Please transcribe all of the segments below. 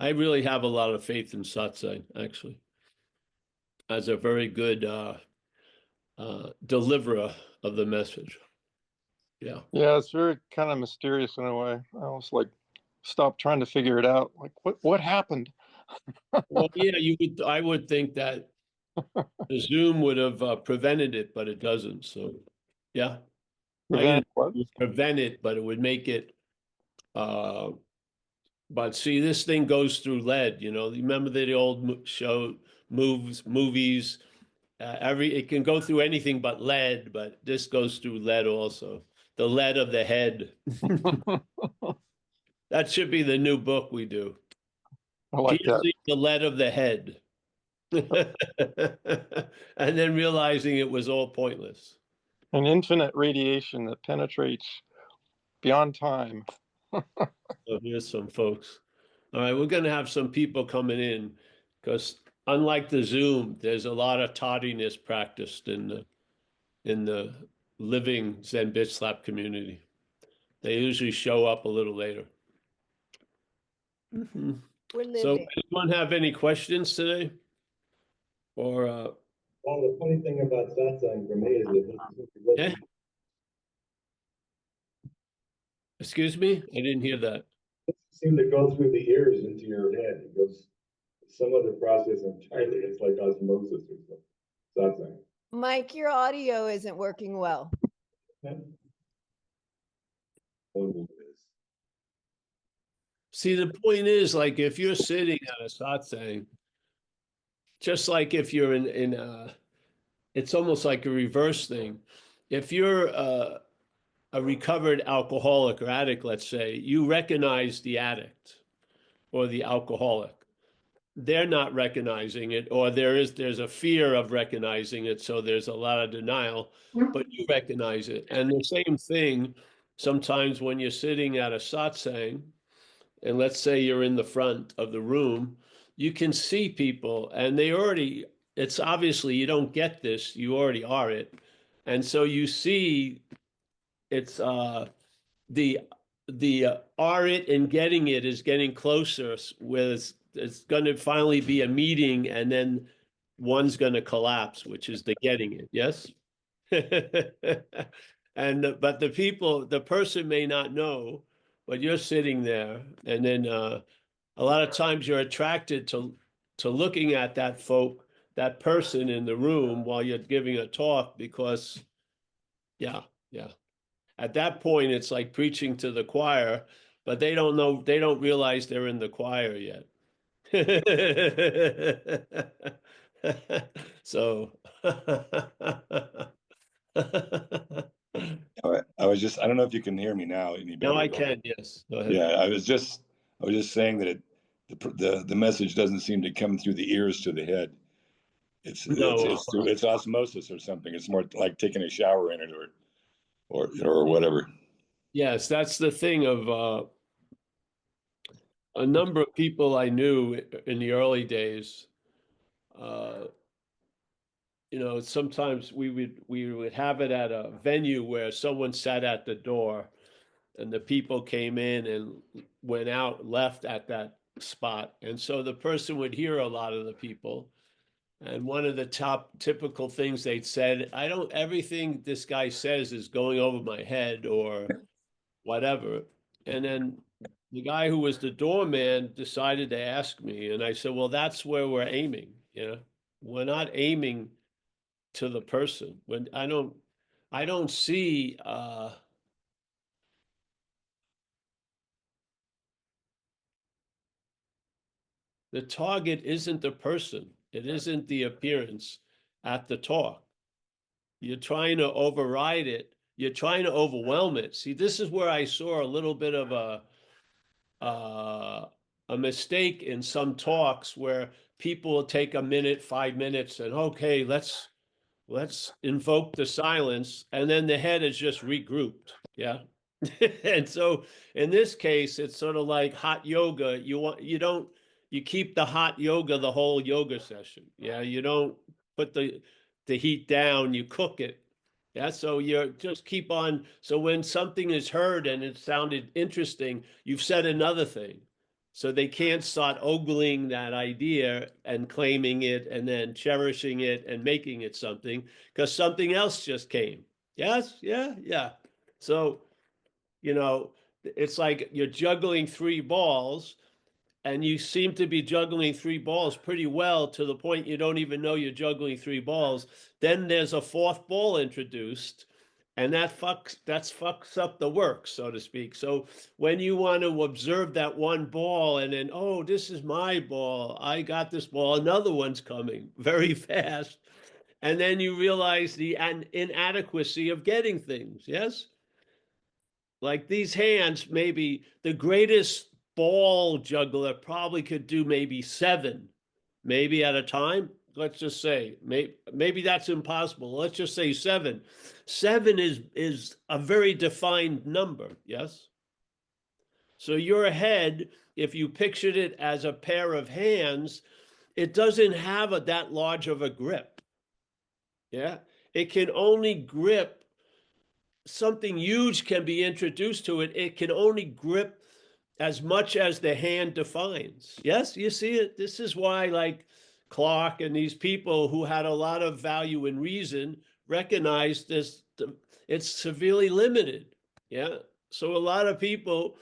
I really have a lot of faith in satsang, actually, as a very good deliverer of the message. Yeah. Yeah, it's very kind of mysterious in a way. I was like, stop trying to figure it out. Like, what happened? Well, yeah, I would think that the Zoom would have prevented it, but it doesn't. So, yeah, Prevent what? prevent it, but it would make it. But see, this thing goes through lead. You remember the old show movies. It can go through anything but lead, but this goes through lead also. The lead of the head. That should be the new book we do. I like that. Piercing the lead of the head. And then realizing it was all pointless. An infinite radiation that penetrates beyond time. So here's some folks. All right, we're going to have some people coming in because unlike the Zoom, there's a lot of tardiness practiced in the living Zen Bitch Slap community. They usually show up a little later. Mm-hmm. So, anyone have any questions today? Or well, the funny thing about satsang for me is that yeah. Excuse me, I didn't hear that. It seems to go through the ears into your head. It goes some other process entirely. It's like osmosis or something. Satsang. Mike, your audio isn't working well. See, the point is, like, if you're sitting at a satsang, just like if you're it's almost like a reverse thing. If you're a recovered alcoholic or addict, let's say, you recognize the addict or the alcoholic. They're not recognizing it, or there's a fear of recognizing it, so there's a lot of denial, but you recognize it. And the same thing, sometimes when you're sitting at a satsang, and let's say you're in the front of the room, you can see people, and it's obviously you don't get this, you already are it. And so you see it's the are it and getting it is getting closer, with it's going to finally be a meeting, and then one's going to collapse, which is the getting it. Yes. But the person may not know, but you're sitting there, and then a lot of times you're attracted to looking at that person in the room while you're giving a talk, because yeah. At that point, it's like preaching to the choir, but they don't realize they're in the choir yet. So I don't know if you can hear me now any better. No, I can, yes. Go ahead. Yeah, I was just saying that the message doesn't seem to come through the ears to the head. It's osmosis or something. It's more like taking a shower in it or whatever. Yes, that's the thing of a number of people I knew in the early days. Sometimes we would have it at a venue where someone sat at the door, and the people came in and went out, left at that spot, and so the person would hear a lot of the people. And one of the top typical things they'd said, everything this guy says is going over my head or whatever. And then the guy who was the doorman decided to ask me. And I said, well, that's where we're aiming. We're not aiming to the person. When I don't see, the target isn't the person. It isn't the appearance at the talk. You're trying to override it. You're trying to overwhelm it. See, this is where I saw a little bit of a mistake in some talks, where people will take a minute, 5 minutes, and okay, let's invoke the silence, and then the head is just regrouped. Yeah. And so in this case, it's sort of like hot yoga. You keep the hot yoga the whole yoga session. Yeah, you don't put the heat down, you cook it. Yeah, so you just keep on. So when something is heard and it sounded interesting, you've said another thing. So they can't start ogling that idea and claiming it and then cherishing it and making it something, because something else just came. Yes, yeah, yeah. So, you know, it's like you're juggling three balls, and you seem to be juggling three balls pretty well to the point you don't even know you're juggling three balls. Then there's a fourth ball introduced, and that fucks up the work, so to speak. So when you want to observe that one ball and then, oh, this is my ball, I got this ball, another one's coming very fast, and then you realize the inadequacy of getting things. Yes, like these hands, maybe the greatest ball juggler probably could do maybe 7, maybe at a time. Let's just say maybe that's impossible. Let's just say 7. 7 is a very defined number. Yes. So your head, if you pictured it as a pair of hands, it doesn't have that large of a grip. Yeah. It can only grip something huge can be introduced to it. It can only grip as much as the hand defines. Yes, you see it. This is why, like Clark and these people who had a lot of value in reason recognized this. It's severely limited. Yeah. So a lot of people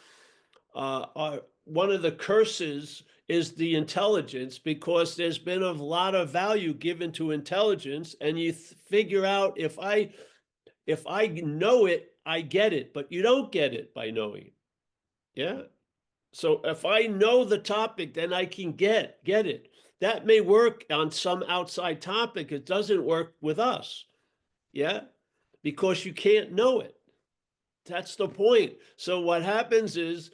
are, one of the curses is the intelligence, because there's been a lot of value given to intelligence, and you figure out if I know it, I get it, but you don't get it by knowing it. Yeah. So if I know the topic, then I can get it. That may work on some outside topic. It doesn't work with us. Yeah. Because you can't know it. That's the point. So what happens is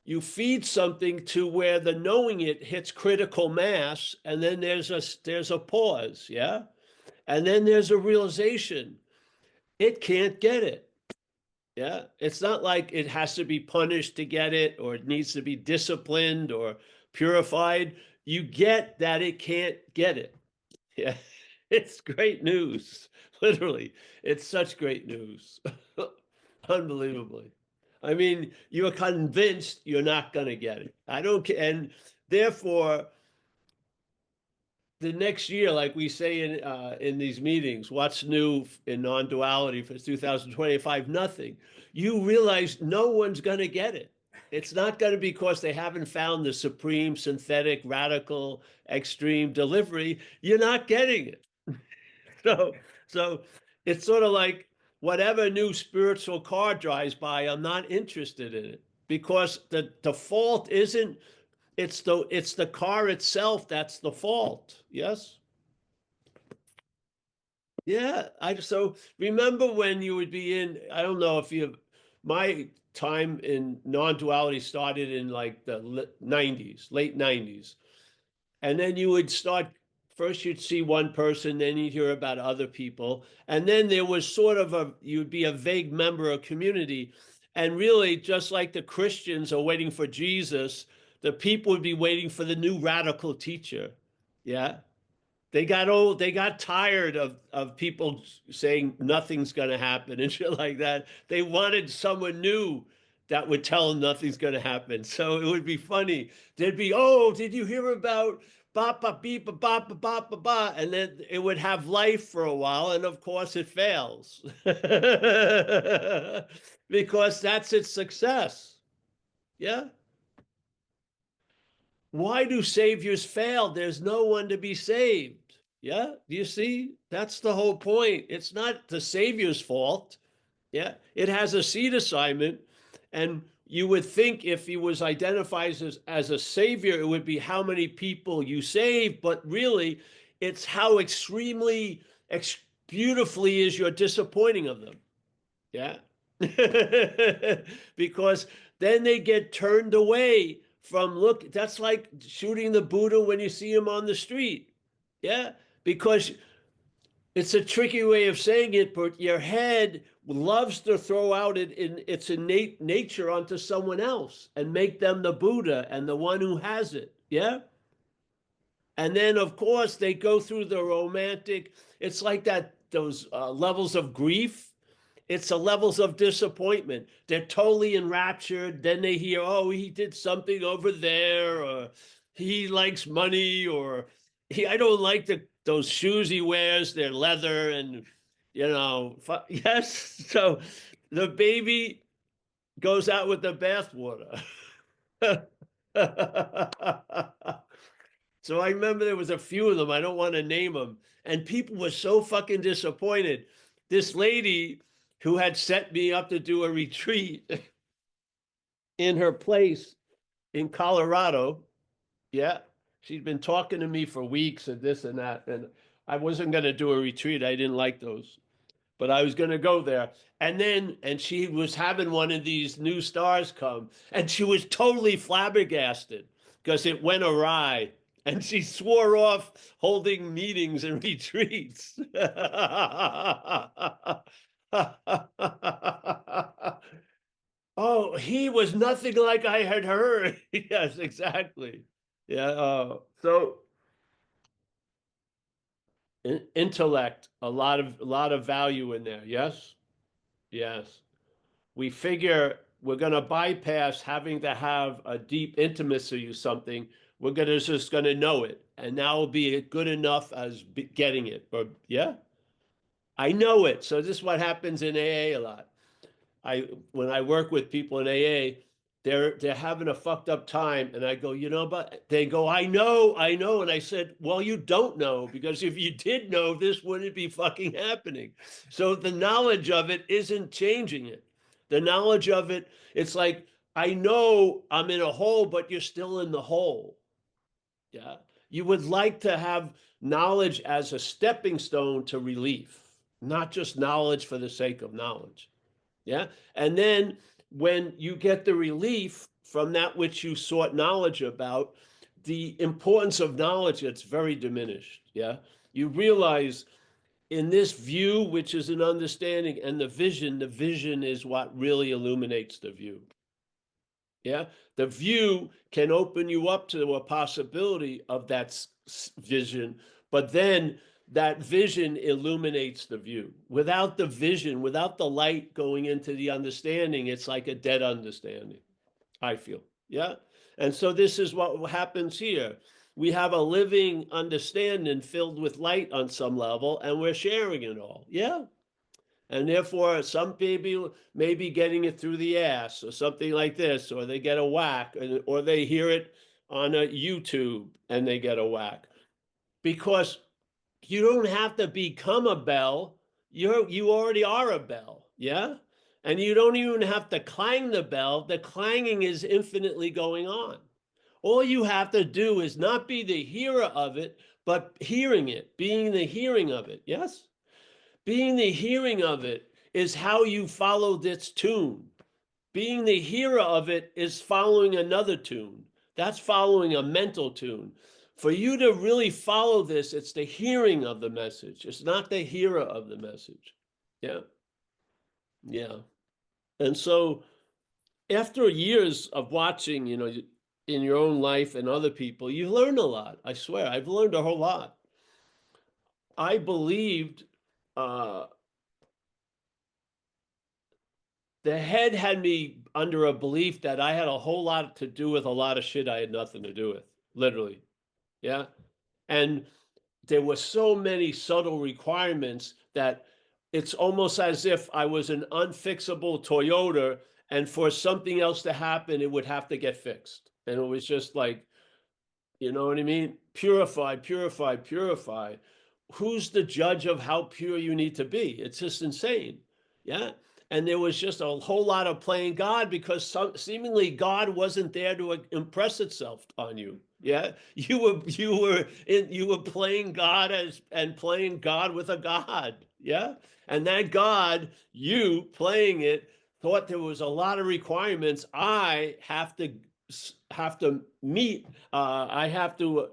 you feed something to where the knowing it hits critical mass, and then there's a pause. Yeah. And then there's a realization. It can't get it. Yeah, it's not like it has to be punished to get it, or it needs to be disciplined or purified. You get that it can't get it. Yeah, it's great news. Literally, it's such great news. Unbelievably. I mean, you're convinced you're not going to get it. I don't care. And therefore, the next year, like we say in these meetings, what's new in non-duality for 2025? Nothing. You realize no one's going to get it. It's not going to be because they haven't found the supreme, synthetic, radical, extreme delivery. You're not getting it. So it's sort of like whatever new spiritual car drives by, I'm not interested in it, because the default isn't. It's the car itself that's the fault. Yes. Yeah. So remember when you would be in, I don't know if my time in non-duality started in like the 90s, late 90s. And then you would start, first you'd see one person, then you'd hear about other people. And then there was sort of you'd be a vague member of community. And really, just like the Christians are waiting for Jesus, the people would be waiting for the new radical teacher. Yeah. They got tired of people saying nothing's going to happen and shit like that. They wanted someone new that would tell them nothing's going to happen. So it would be funny. They'd be, oh, did you hear about ba ba beep ba ba ba ba ba ba? And then it would have life for a while, and of course it fails because that's its success. Yeah. Why do saviors fail? There's no one to be saved. Yeah, do you see? That's the whole point. It's not the savior's fault. Yeah, it has a seed assignment, and you would think if he was identified as a savior, it would be how many people you save, but really, it's how extremely beautifully is you're disappointing of them. Yeah, because then they get turned away from look. That's like shooting the Buddha when you see him on the street. Yeah, because it's a tricky way of saying it, but your head loves to throw out it in its innate nature onto someone else and make them the Buddha and the one who has it. Yeah. And then, of course, they go through the romantic. It's like that, those levels of grief. it's the levels of disappointment. They're totally enraptured. Then they hear, oh, he did something over there, or he likes money, or I don't like those shoes he wears. They're leather, and yes. So the baby goes out with the bathwater. So I remember there was a few of them. I don't want to name them. And people were so fucking disappointed. This lady who had set me up to do a retreat in her place in Colorado. Yeah. She'd been talking to me for weeks and this and that. And I wasn't going to do a retreat. I didn't like those, but I was going to go there. And she was having one of these new stars come, and she was totally flabbergasted because it went awry. And she swore off holding meetings and retreats. Oh, he was nothing like I had heard. Yes, exactly. Yeah. So intellect, a lot of value in there. Yes. Yes. We figure we're going to bypass having to have a deep intimacy with something. We're just going to know it, and now will be good enough as getting it. Or yeah, I know it. So this is what happens in AA a lot. When I work with people in AA, they're having a fucked up time, and I go, but they go, I know, and I said, well, you don't know, because if you did know, this wouldn't be fucking happening. So the knowledge of it isn't changing it. The knowledge of it, it's like, I know I'm in a hole, but you're still in the hole. Yeah. You would like to have knowledge as a stepping stone to relief, not just knowledge for the sake of knowledge. Yeah. And then when you get the relief from that which you sought knowledge about, the importance of knowledge gets very diminished. Yeah. You realize in this view, which is an understanding, and the vision is what really illuminates the view. Yeah. The view can open you up to a possibility of that vision, but then that vision illuminates the view. Without the vision, without the light going into the understanding, it's like a dead understanding, I feel. Yeah. And so this is what happens here. We have a living understanding filled with light on some level, and we're sharing it all. Yeah. And therefore, some people may be getting it through the ass or something like this, or they get a whack, or they hear it on a YouTube and they get a whack. Because you don't have to become a bell. You already are a bell. Yeah. And you don't even have to clang the bell. The clanging is infinitely going on. All you have to do is not be the hearer of it, but hearing it, being the hearing of it. Yes. Being the hearing of it is how you follow this tune. Being the hearer of it is following another tune. That's following a mental tune. For you to really follow this, it's the hearing of the message. It's not the hearer of the message. Yeah. Yeah. And so after years of watching, in your own life and other people, you learn a lot. I swear, I've learned a whole lot. I believed the head had me under a belief that I had a whole lot to do with a lot of shit I had nothing to do with, literally. Yeah. And there were so many subtle requirements that it's almost as if I was an unfixable Toyota, and for something else to happen, it would have to get fixed. And it was just like, you know what I mean? Purify, purify, purify. Who's the judge of how pure you need to be? It's just insane. Yeah. And there was just a whole lot of playing God, because seemingly God wasn't there to impress itself on you. Yeah. You were playing God and playing God with a God. Yeah. And that God, you playing it, thought there was a lot of requirements I have to meet. I have to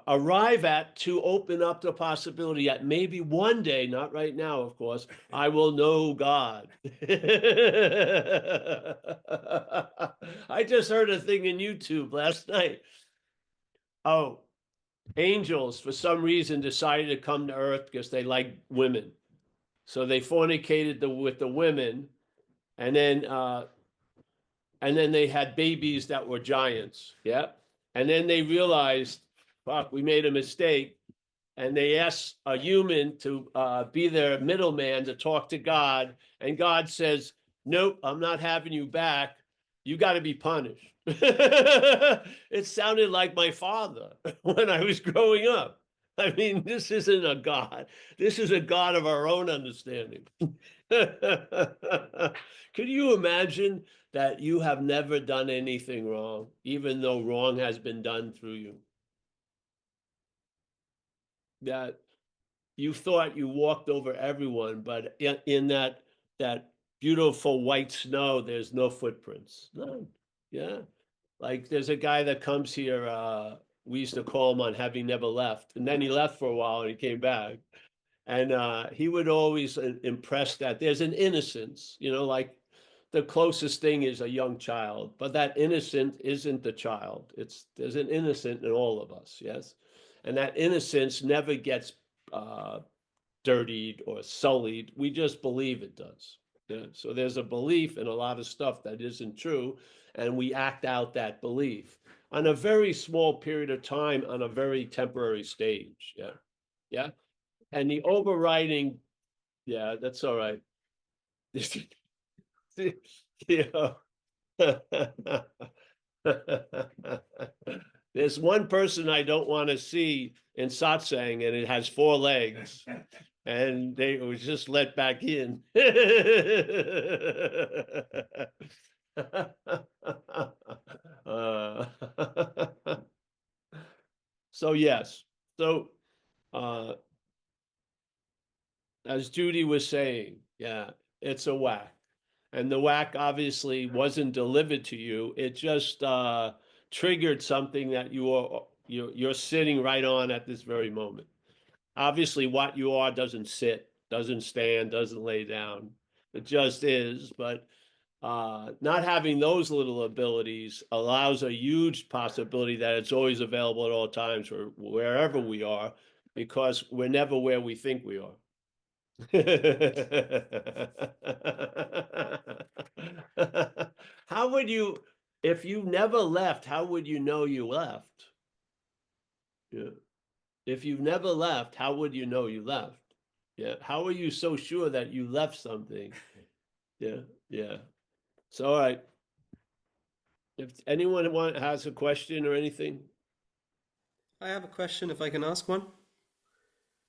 arrive at to open up the possibility that maybe one day, not right now, of course, I will know God. I just heard a thing in YouTube last night. Oh, angels, for some reason, decided to come to Earth because they like women. So they fornicated with the women, and then they had babies that were giants. Yeah. And then they realized, fuck, we made a mistake. And they asked a human to be their middleman to talk to God. And God says, nope, I'm not having you back. You got to be punished. It sounded like my father when I was growing up. I mean, this isn't a God. This is a God of our own understanding. Could you imagine that you have never done anything wrong, even though wrong has been done through you? That you thought you walked over everyone, but in that beautiful white snow, there's no footprints. None. Yeah. Like there's a guy that comes here, we used to call him on having never left. And then he left for a while and he came back. And he would always impress that there's an innocence, like the closest thing is a young child, but that innocent isn't the child. There's an innocent in all of us, yes? And that innocence never gets dirtied or sullied. We just believe it does. Yeah. So there's a belief in a lot of stuff that isn't true, and we act out that belief on a very small period of time on a very temporary stage. Yeah. Yeah. And the overriding, yeah, that's all right. Yeah. There's one person I don't want to see in satsang, and it has 4 legs, and they was just let back in. Uh, so yes, so as Judy was saying, yeah, it's a whack. And the whack obviously wasn't delivered to you. It just triggered something that you're sitting right on at this very moment. Obviously, what you are doesn't sit, doesn't stand, doesn't lay down. It just is. But not having those little abilities allows a huge possibility that it's always available at all times or wherever we are, because we're never where we think we are. How would you, if you never left, how would you know you left? Yeah. If you've never left, how would you know you left? Yeah. How are you so sure that you left something? Yeah. Yeah. So, all right. If anyone has a question or anything, I have a question if I can ask one.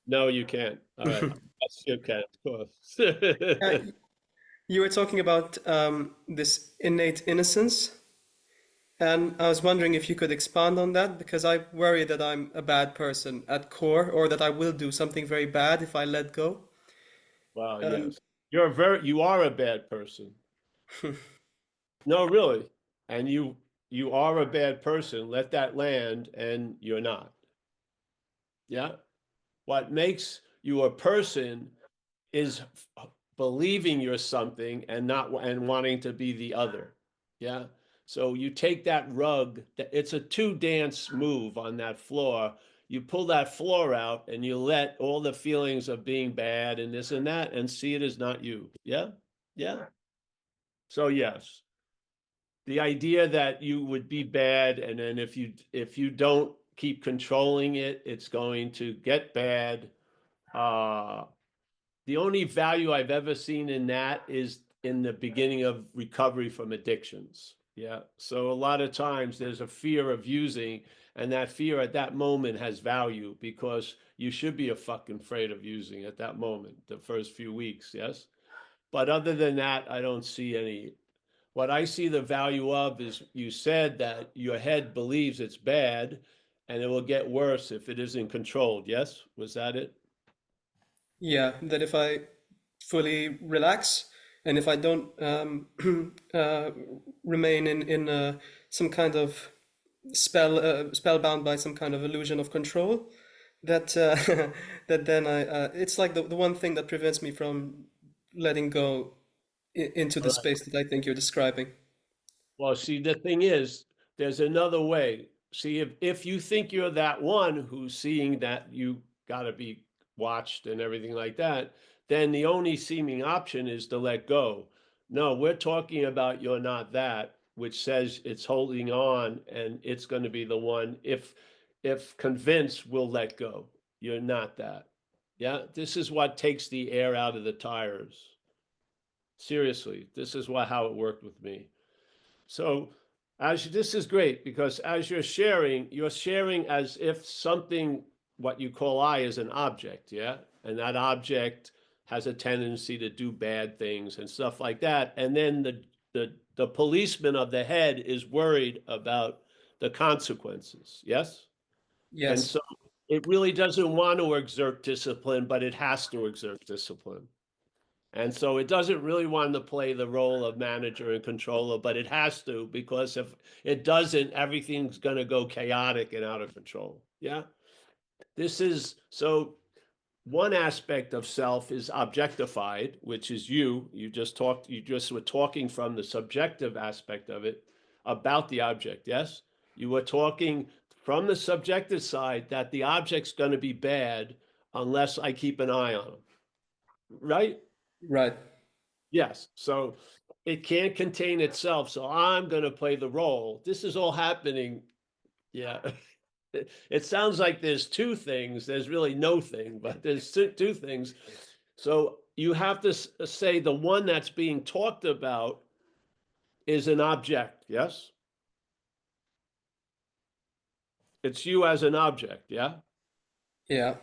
no, you can't. All right. Yes, you can, of course. You were talking about this innate innocence, and I was wondering if you could expand on that, because I worry that I'm a bad person at core, or that I will do something very bad if I let go. Wow, yes. You are a bad person. No, really. And you are a bad person. Let that land, and you're not. Yeah. What makes you a person is believing you're something and wanting to be the other. Yeah. So you take that rug, it's a 2-dance move on that floor. You pull that floor out and you let all the feelings of being bad and this and that and see it as not you. Yeah. Yeah. So yes, the idea that you would be bad, and then if you don't keep controlling it, it's going to get bad. The only value I've ever seen in that is in the beginning of recovery from addictions. Yeah. So a lot of times there's a fear of using, and that fear at that moment has value, because you should be fucking afraid of using at that moment, the first few weeks. Yes. But other than that, I don't see any. What I see the value of is, you said that your head believes it's bad and it will get worse if it isn't controlled. Yes? Was that it? Yeah, that if I fully relax and if I don't remain in some kind of spellbound by some kind of illusion of control, that that then it's like the one thing that prevents me from letting go into the space that I think you're describing. Well, see, the thing is, there's another way. See, if you think you're that one who's seeing that you got to be watched and everything like that, then the only seeming option is to let go. No, we're talking about you're not that, which says it's holding on and it's going to be the one, if convinced, will let go. You're not that. Yeah, this is what takes the air out of the tires. Seriously, this is how it worked with me. So this is great, because as you're sharing as if something, what you call I, is an object, yeah? And that object has a tendency to do bad things and stuff like that. And then the policeman of the head is worried about the consequences, yes? And Yes. so it really doesn't want to exert discipline, but it has to exert discipline. And so it doesn't really want to play the role of manager and controller, but it has to, because if it doesn't, everything's going to go chaotic and out of control. Yeah. So one aspect of self is objectified, which is you. You just were talking from the subjective aspect of it about the object. Yes. You were talking from the subjective side that the object's going to be bad unless I keep an eye on him. Right? Right. Yes. So it can't contain itself. So I'm going to play the role. This is all happening. Yeah. It sounds like there's two things. There's really no thing, but there's two things. So you have to say the one that's being talked about is an object. Yes. It's you as an object. Yeah. Yeah.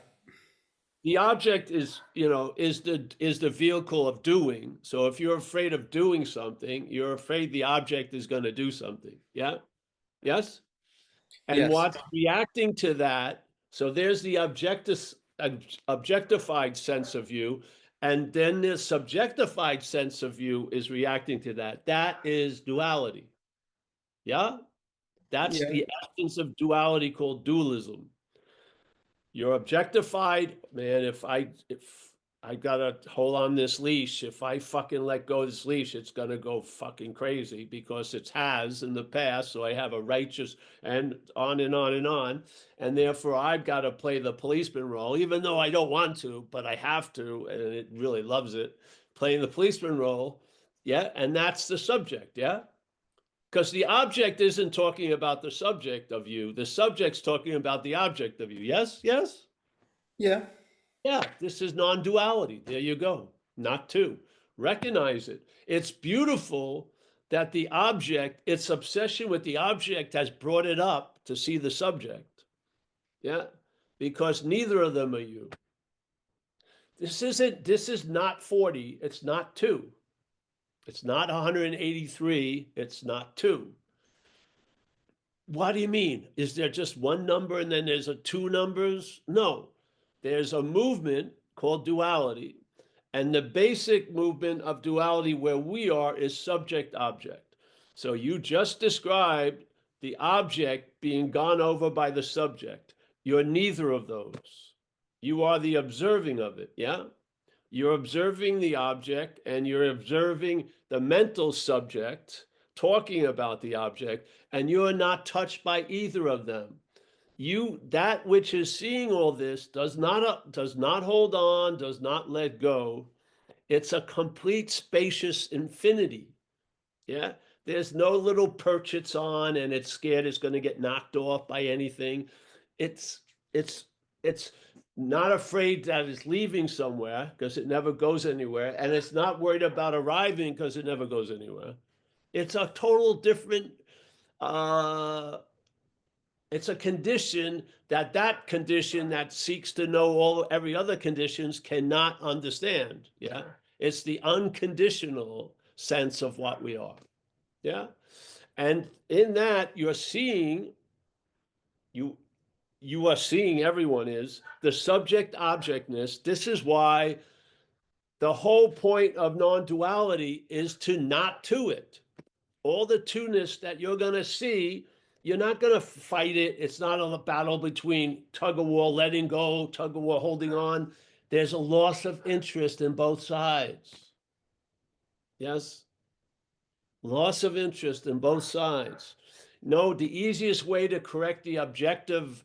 The object is the vehicle of doing. So if you're afraid of doing something, you're afraid the object is going to do something. Yeah. Yes. And Yes. what's reacting to that? So there's the objectified sense of you, and then the subjectified sense of you is reacting to that. That is duality. Yeah. That's Yeah. the essence of duality, called dualism. You're objectified, man. If I gotta hold on this leash, if I fucking let go of this leash, it's gonna go fucking crazy, because it has in the past. So I have a righteous, and on and on and on. And therefore I've got to play the policeman role, even though I don't want to, but I have to, and it really loves it, playing the policeman role. Yeah. And that's the subject. Yeah. Because the object isn't talking about the subject of you. The subject's talking about the object of you. Yes? Yes? Yeah. Yeah, this is non-duality. There you go. Not two. Recognize it. It's beautiful that the object, its obsession with the object, has brought it up to see the subject. Yeah? Because neither of them are you. This is not 40. It's not 2. It's not 183. It's not 2. What do you mean? Is there just one number and then there's 2 numbers? No, there's a movement called duality. And the basic movement of duality where we are is subject-object. So you just described the object being gone over by the subject. You're neither of those. You are the observing of it, yeah? You're observing the object, and you're observing the mental subject talking about the object, and you're not touched by either of them. That which is seeing all this does not hold on, does not let go. It's a complete spacious infinity. Yeah. There's no little perch it's on and it's scared it's going to get knocked off by anything. It's not afraid that it's leaving somewhere, because it never goes anywhere, and it's not worried about arriving because it never goes anywhere. It's a total different it's a condition that condition that seeks to know every other conditions cannot understand. Yeah. It's the unconditional sense of what we are. Yeah. And in that you are seeing, everyone is the subject objectness. This is why the whole point of non-duality is to not to it. All the two-ness that you're going to see, you're not going to fight it. It's not a battle between tug of war, letting go, tug of war, holding on. There's a loss of interest in both sides. Yes? Loss of interest in both sides. No, the easiest way to correct the objective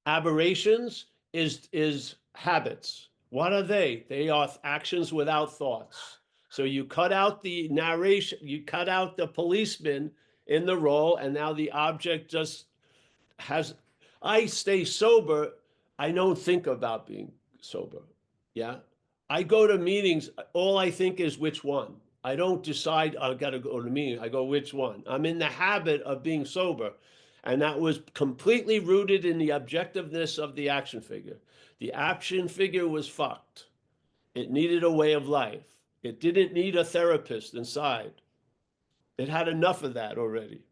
aberrations is habits. What are they? They are actions without thoughts. So you cut out the narration, you cut out the policeman in the role, and now the object just has, I stay sober. I don't think about being sober. Yeah. I go to meetings. All I think is which one. I don't decide I got to go to a meeting. I go, which one? I'm in the habit of being sober. And that was completely rooted in the objectiveness of the action figure. The action figure was fucked. It needed a way of life. It didn't need a therapist inside. It had enough of that already.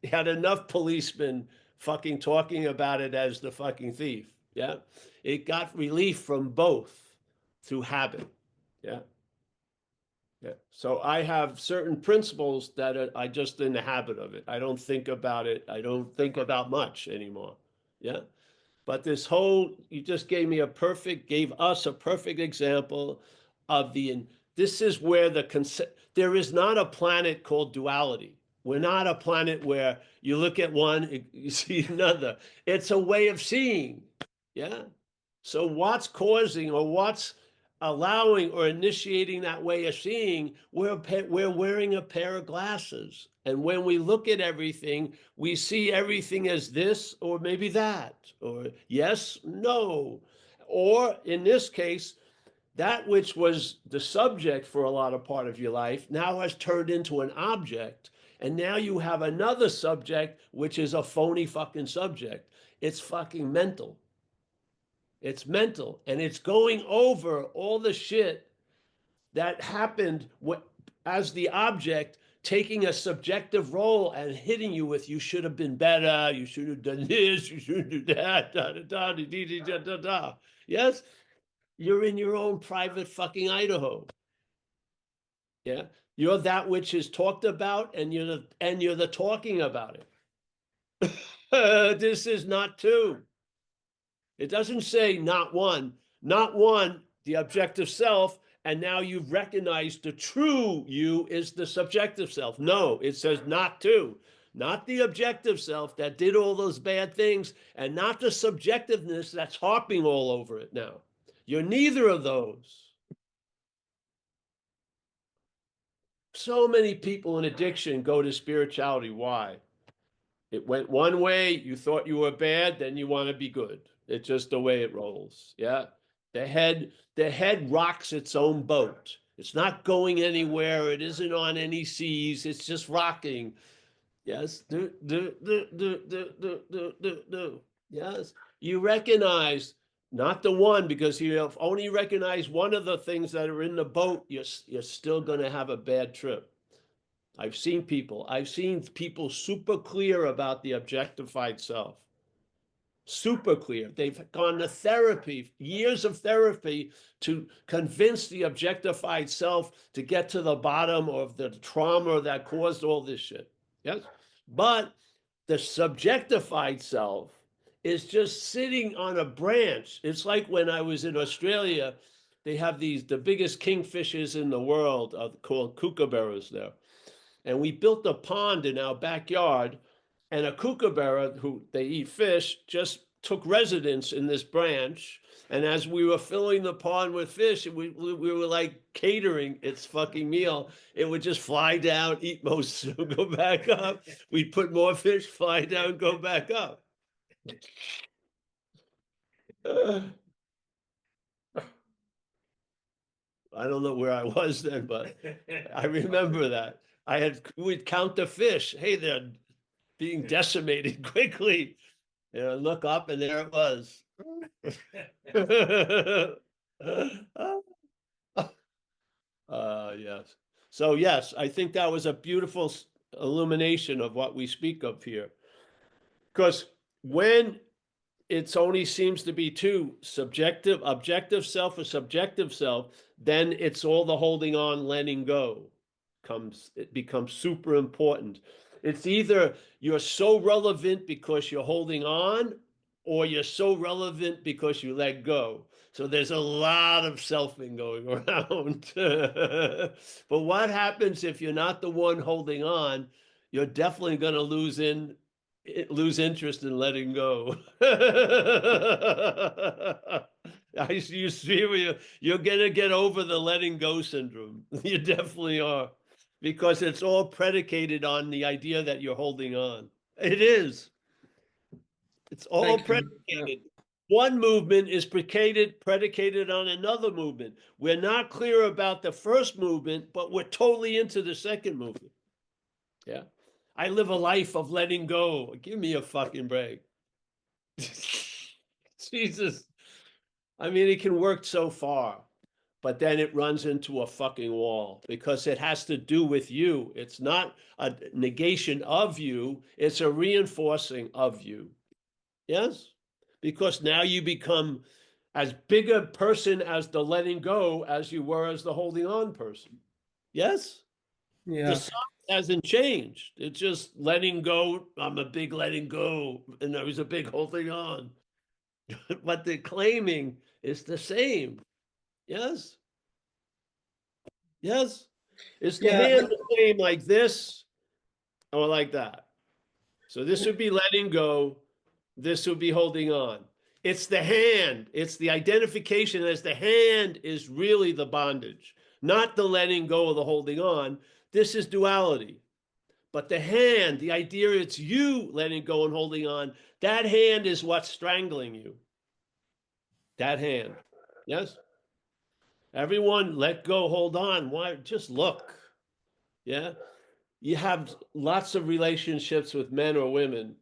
It had enough policemen fucking talking about it as the fucking thief. Yeah. It got relief from both through habit. Yeah. Yeah. So I have certain principles that I just in the habit of it. I don't think about it. I don't think about much anymore. Yeah. But this whole, you just gave us a perfect example of this is where there is not a planet called duality. We're not a planet where you look at one, you see another. It's a way of seeing. Yeah. So what's causing or what's allowing or initiating that way of seeing, we're wearing a pair of glasses. And when we look at everything, we see everything as this or maybe that, or yes, no. Or in this case, that which was the subject for a lot of part of your life now has turned into an object. And now you have another subject, which is a phony fucking subject. It's fucking mental. It's mental, and it's going over all the shit that happened as the object, taking a subjective role and hitting you with, you should have been better, you should have done this, you should do that, da da da da da da da da. Yes, you're in your own private fucking Idaho. Yeah, you're that which is talked about, and you're the talking about it. This is not two. It doesn't say not one, the objective self, and now you've recognized the true you is the subjective self. No, it says not two, not the objective self that did all those bad things, and not the subjectiveness that's harping all over it now. You're neither of those. So many people in addiction go to spirituality. Why? It went one way, you thought you were bad, then you want to be good. It's just the way it rolls. Yeah. The head rocks its own boat. It's not going anywhere. It isn't on any seas. It's just rocking. Yes. Yes. You recognize not the one, because you have only recognized one of the things that are in the boat, you're still going to have a bad trip. I've seen people super clear about the objectified self. Super clear. They've gone to therapy, years of therapy, to convince the objectified self to get to the bottom of the trauma that caused all this shit. Yes. But the subjectified self is just sitting on a branch. It's like when I was in Australia, they have the biggest kingfishers in the world called kookaburras there. And we built a pond in our backyard, and a kookaburra, who they eat fish, just took residence in this branch. And as we were filling the pond with fish, we were like catering its fucking meal. It would just fly down, eat most, go back up. We'd put more fish, fly down, go back up. I don't know where I was then, but I remember that. We'd count the fish. Hey, they're being decimated quickly. Look up, and there it was. Yes. So yes, I think that was a beautiful illumination of what we speak of here. Because when it only seems to be two, objective self or subjective self, then it's all the holding on, letting go it becomes super important. It's either you're so relevant because you're holding on, or you're so relevant because you let go. So there's a lot of selfing going around. But what happens if you're not the one holding on? You're definitely going to lose interest in letting go. You see, you're gonna get over the letting go syndrome. You definitely are, because it's all predicated on the idea that you're holding on. It is. It's all Thank you. predicated. One movement is predicated on another movement. We're not clear about the first movement, but we're totally into the second movement. Yeah. I live a life of letting go. Give me a fucking break. Jesus. I mean, it can work so far, but then it runs into a fucking wall because it has to do with you. It's not a negation of you, it's a reinforcing of you. Yes? Because now you become as big a person as the letting go as you were as the holding on person. Yes? The Yeah. song hasn't changed. It's just letting go. I'm a big letting go, and I was a big holding on. But the claiming is the same. Yes? Yes? Is the Yeah, hand the same like this or like that? So this would be letting go. This would be holding on. It's the hand. It's the identification as the hand is really the bondage, not the letting go or the holding on. This is duality. But the hand, the idea it's you letting go and holding on, that hand is what's strangling you. That hand. Yes? Everyone let go, hold on. Why? Just look. Yeah? You have lots of relationships with men or women,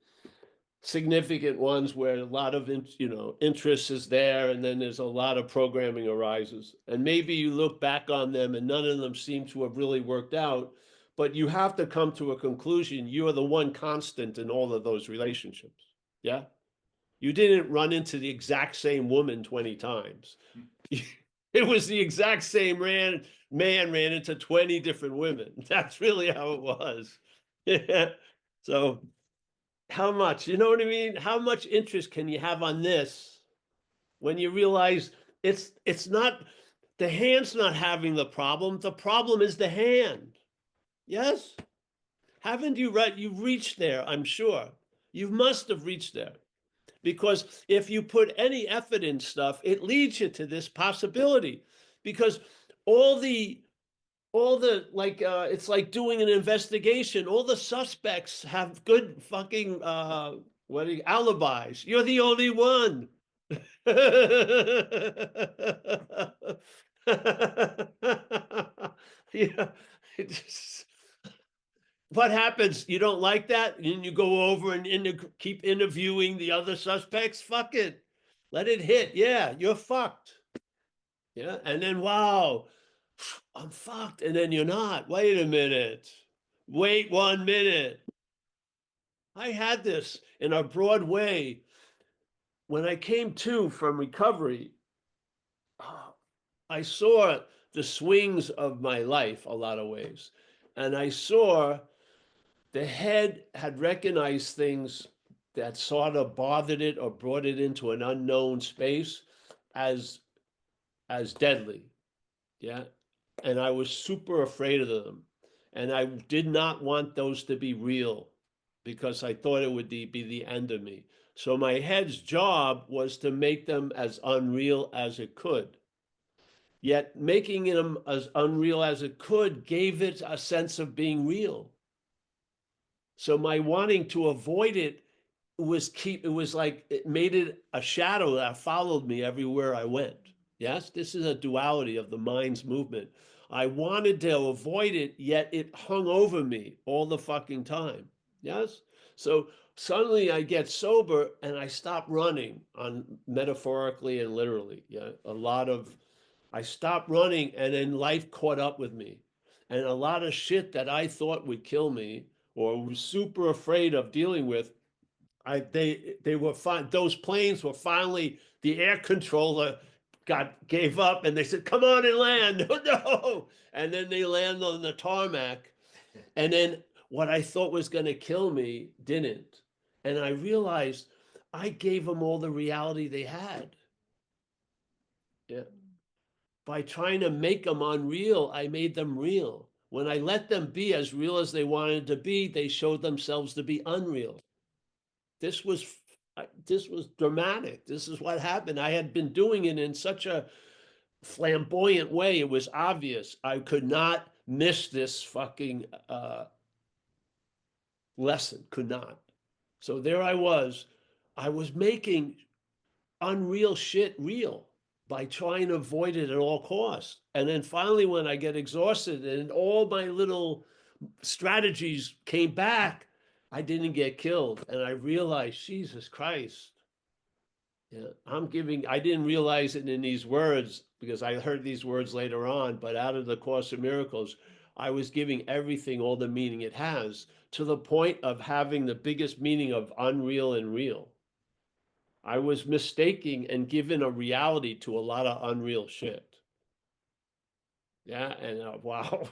significant ones where a lot of interest is there, and then there's a lot of programming arises, and maybe you look back on them and none of them seem to have really worked out, but you have to come to a conclusion. You are the one constant in all of those relationships. Yeah, you didn't run into the exact same woman 20 times. It was the exact same man ran into 20 different women. That's really how it was. Yeah. So how much, you know what I mean? How much interest can you have on this when you realize it's not, the hand's not having the problem is the hand. Yes? Haven't you you've reached there, I'm sure. You must have reached there. Because if you put any effort in stuff, it leads you to this possibility. Because all the like it's like doing an investigation. All the suspects have good fucking alibis. You're the only one. Yeah. What happens? You don't like that? And you go over and keep interviewing the other suspects? Fuck it. Let it hit. Yeah, you're fucked. Yeah. And then, wow, I'm fucked. And then you're not. Wait a minute. Wait 1 minute. I had this in a broad way. When I came to from recovery, I saw the swings of my life a lot of ways. And I saw the head had recognized things that sort of bothered it or brought it into an unknown space as deadly. Yeah. And I was super afraid of them. And I did not want those to be real because I thought it would be the end of me. So my head's job was to make them as unreal as it could. Yet making them as unreal as it could gave it a sense of being real. So my wanting to avoid it was like it made it a shadow that followed me everywhere I went. Yes, this is a duality of the mind's movement. I wanted to avoid it, yet it hung over me all the fucking time. Yes. So suddenly I get sober and I stop running, on metaphorically and literally. Yeah. I stopped running, and then life caught up with me. And a lot of shit that I thought would kill me or was super afraid of dealing with, they were fine. Those planes were finally, the air controller gave up, and they said, "Come on and land." No. And then they land on the tarmac. And then what I thought was going to kill me didn't. And I realized I gave them all the reality they had. Yeah. By trying to make them unreal, I made them real. When I let them be as real as they wanted to be, they showed themselves to be unreal. This was this was dramatic. This is what happened. I had been doing it in such a flamboyant way. It was obvious. I could not miss this fucking lesson, could not. So there I was making unreal shit real by trying to avoid it at all costs. And then finally, when I get exhausted and all my little strategies came back, I didn't get killed. And I realized, Jesus Christ. Yeah, I didn't realize it in these words because I heard these words later on, but out of the Course of Miracles, I was giving everything all the meaning it has, to the point of having the biggest meaning of unreal and real. I was mistaking and giving a reality to a lot of unreal shit. Yeah, and wow.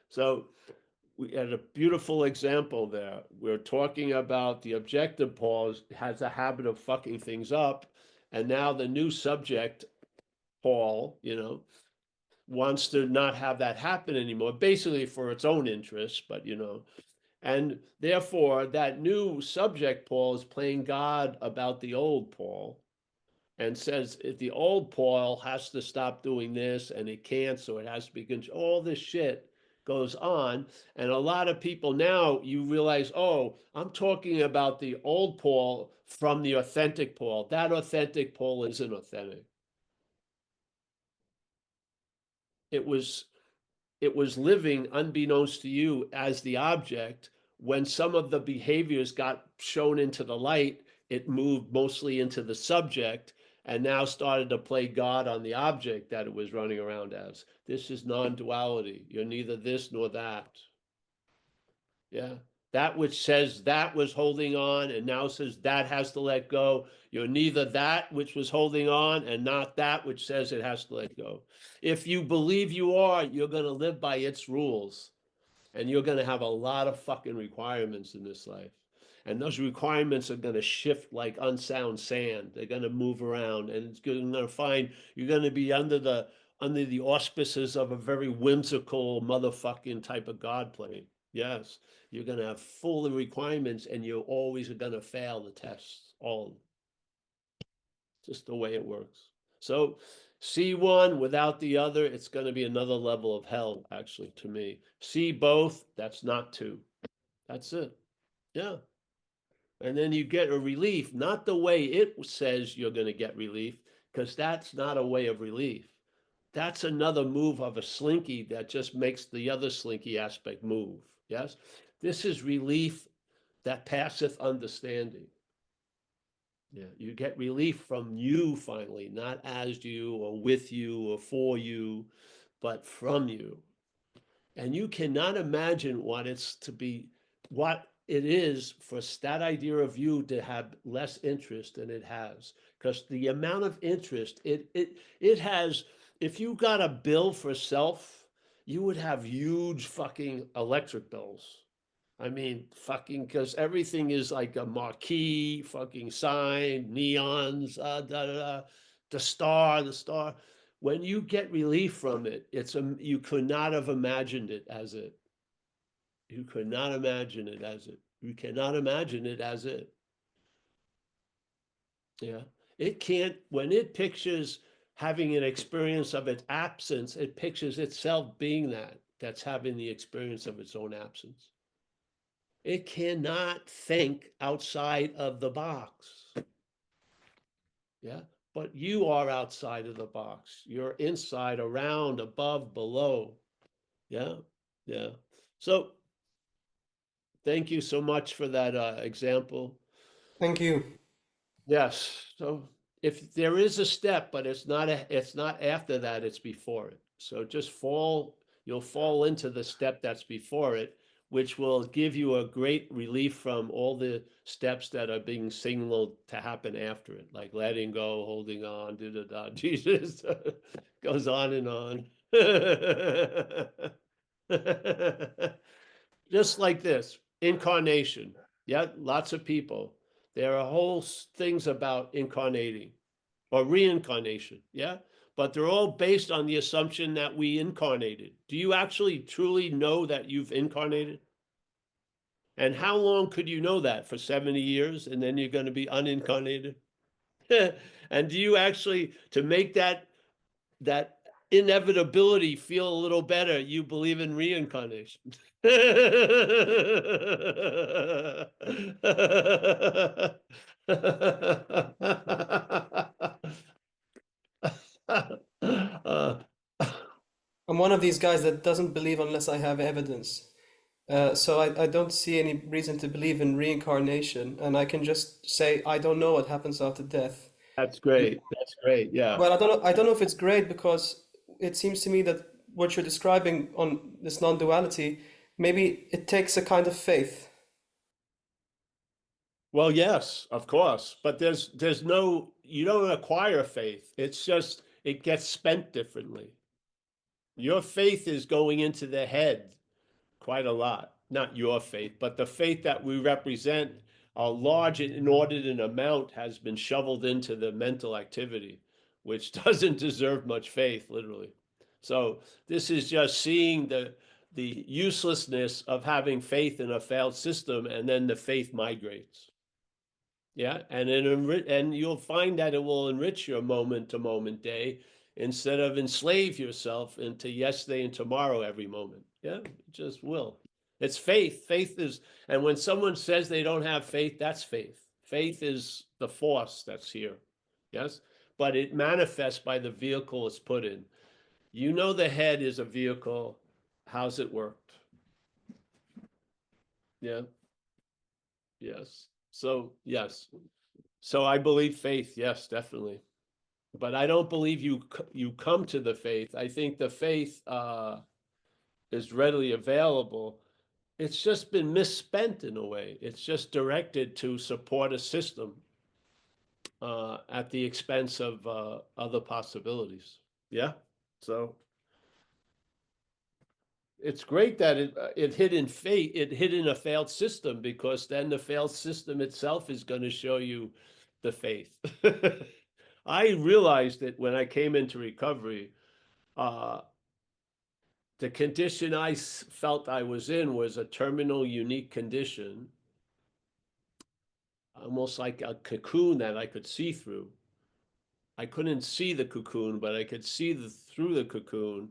So we had a beautiful example there. We're talking about the objective Paul has a habit of fucking things up, and now the new subject, Paul, wants to not have that happen anymore, basically for its own interests, but and therefore that new subject Paul is playing God about the old Paul, and says if the old Paul has to stop doing this and it can't, so it has to be all this shit goes on. And a lot of people now, you realize, oh, I'm talking about the old Paul from the authentic Paul. That authentic Paul isn't authentic. It was living unbeknownst to you as the object. When some of the behaviors got shown into the light, it moved mostly into the subject and now started to play God on the object that it was running around as. This is non-duality. You're neither this nor that. Yeah. That which says that was holding on and now says that has to let go. You're neither that which was holding on and not that which says it has to let go. If you believe you are, you're going to live by its rules. And you're going to have a lot of fucking requirements in this life. And those requirements are going to shift like unsound sand. They're going to move around, and it's going to find you're going to be under the auspices of a very whimsical motherfucking type of God plane. Yes, you're going to have full of requirements, and you're always going to fail the tests. All just the way it works. So see one without the other, it's going to be another level of hell, actually, to me. See both, that's not two. That's it. Yeah. And then you get a relief, not the way it says you're going to get relief, because that's not a way of relief. That's another move of a slinky that just makes the other slinky aspect move. Yes. This is relief that passeth understanding. Yeah, you get relief from you finally, not as you or with you or for you, but from you. And you cannot imagine what it's to be, what it is for that idea of you to have less interest than it has. Because the amount of interest it has, if you got a bill for self, you would have huge fucking electric bills. I mean, fucking, because everything is like a marquee, fucking sign, neons, the star. When you get relief from it, you could not have imagined it as it. You could not imagine it as it. You cannot imagine it as it. Yeah. It can't, when it pictures having an experience of its absence, it pictures itself being that's having the experience of its own absence. It cannot think outside of the box. Yeah. But you are outside of the box. You're inside, around, above, below. Yeah. Yeah. So thank you so much for that example. Thank you. Yes. So if there is a step, but it's not after that, it's before it. So just you'll fall into the step that's before it, which will give you a great relief from all the steps that are being signaled to happen after it, like letting go, holding on, Jesus goes on and on. Just like this, incarnation. Yeah, lots of people. There are whole things about incarnating or reincarnation. Yeah, but they're all based on the assumption that we incarnated. Do you actually truly know that you've incarnated? And how long could you know that? For 70 years, and then you're going to be unincarnated? And do you actually, to make that inevitability feel a little better, you believe in reincarnation? Uh, I'm one of these guys that doesn't believe unless I have evidence. So I don't see any reason to believe in reincarnation, and I can just say I don't know what happens after death. That's great. That's great. Yeah. Well, I don't know if it's great, because it seems to me that what you're describing on this non-duality, maybe it takes a kind of faith. Well, yes, of course, but there's no, you don't acquire faith. It's just it gets spent differently. Your faith is going into the head quite a lot. Not your faith, but the faith that we represent, a large inordinate amount has been shoveled into the mental activity, which doesn't deserve much faith, literally. So this is just seeing the uselessness of having faith in a failed system, and then the faith migrates. Yeah, and you'll find that it will enrich your moment to moment day instead of enslave yourself into yesterday and tomorrow every moment. Yeah, it just will. It's faith. Faith is, and when someone says they don't have faith, that's faith. Faith is the force that's here. Yes, but it manifests by the vehicle it's put in. You know, the head is a vehicle. How's it worked? Yeah. Yes. So, yes. So I believe faith, yes, definitely. But I don't believe you come to the faith. I think the faith is readily available. It's just been misspent in a way. It's just directed to support a system at the expense of other possibilities. Yeah. So it's great that it hit in fate. It hit in a failed system, because then the failed system itself is going to show you the faith. I realized that when I came into recovery, the condition I felt I was in was a terminal, unique condition, almost like a cocoon that I could see through. I couldn't see the cocoon, but I could see through the cocoon.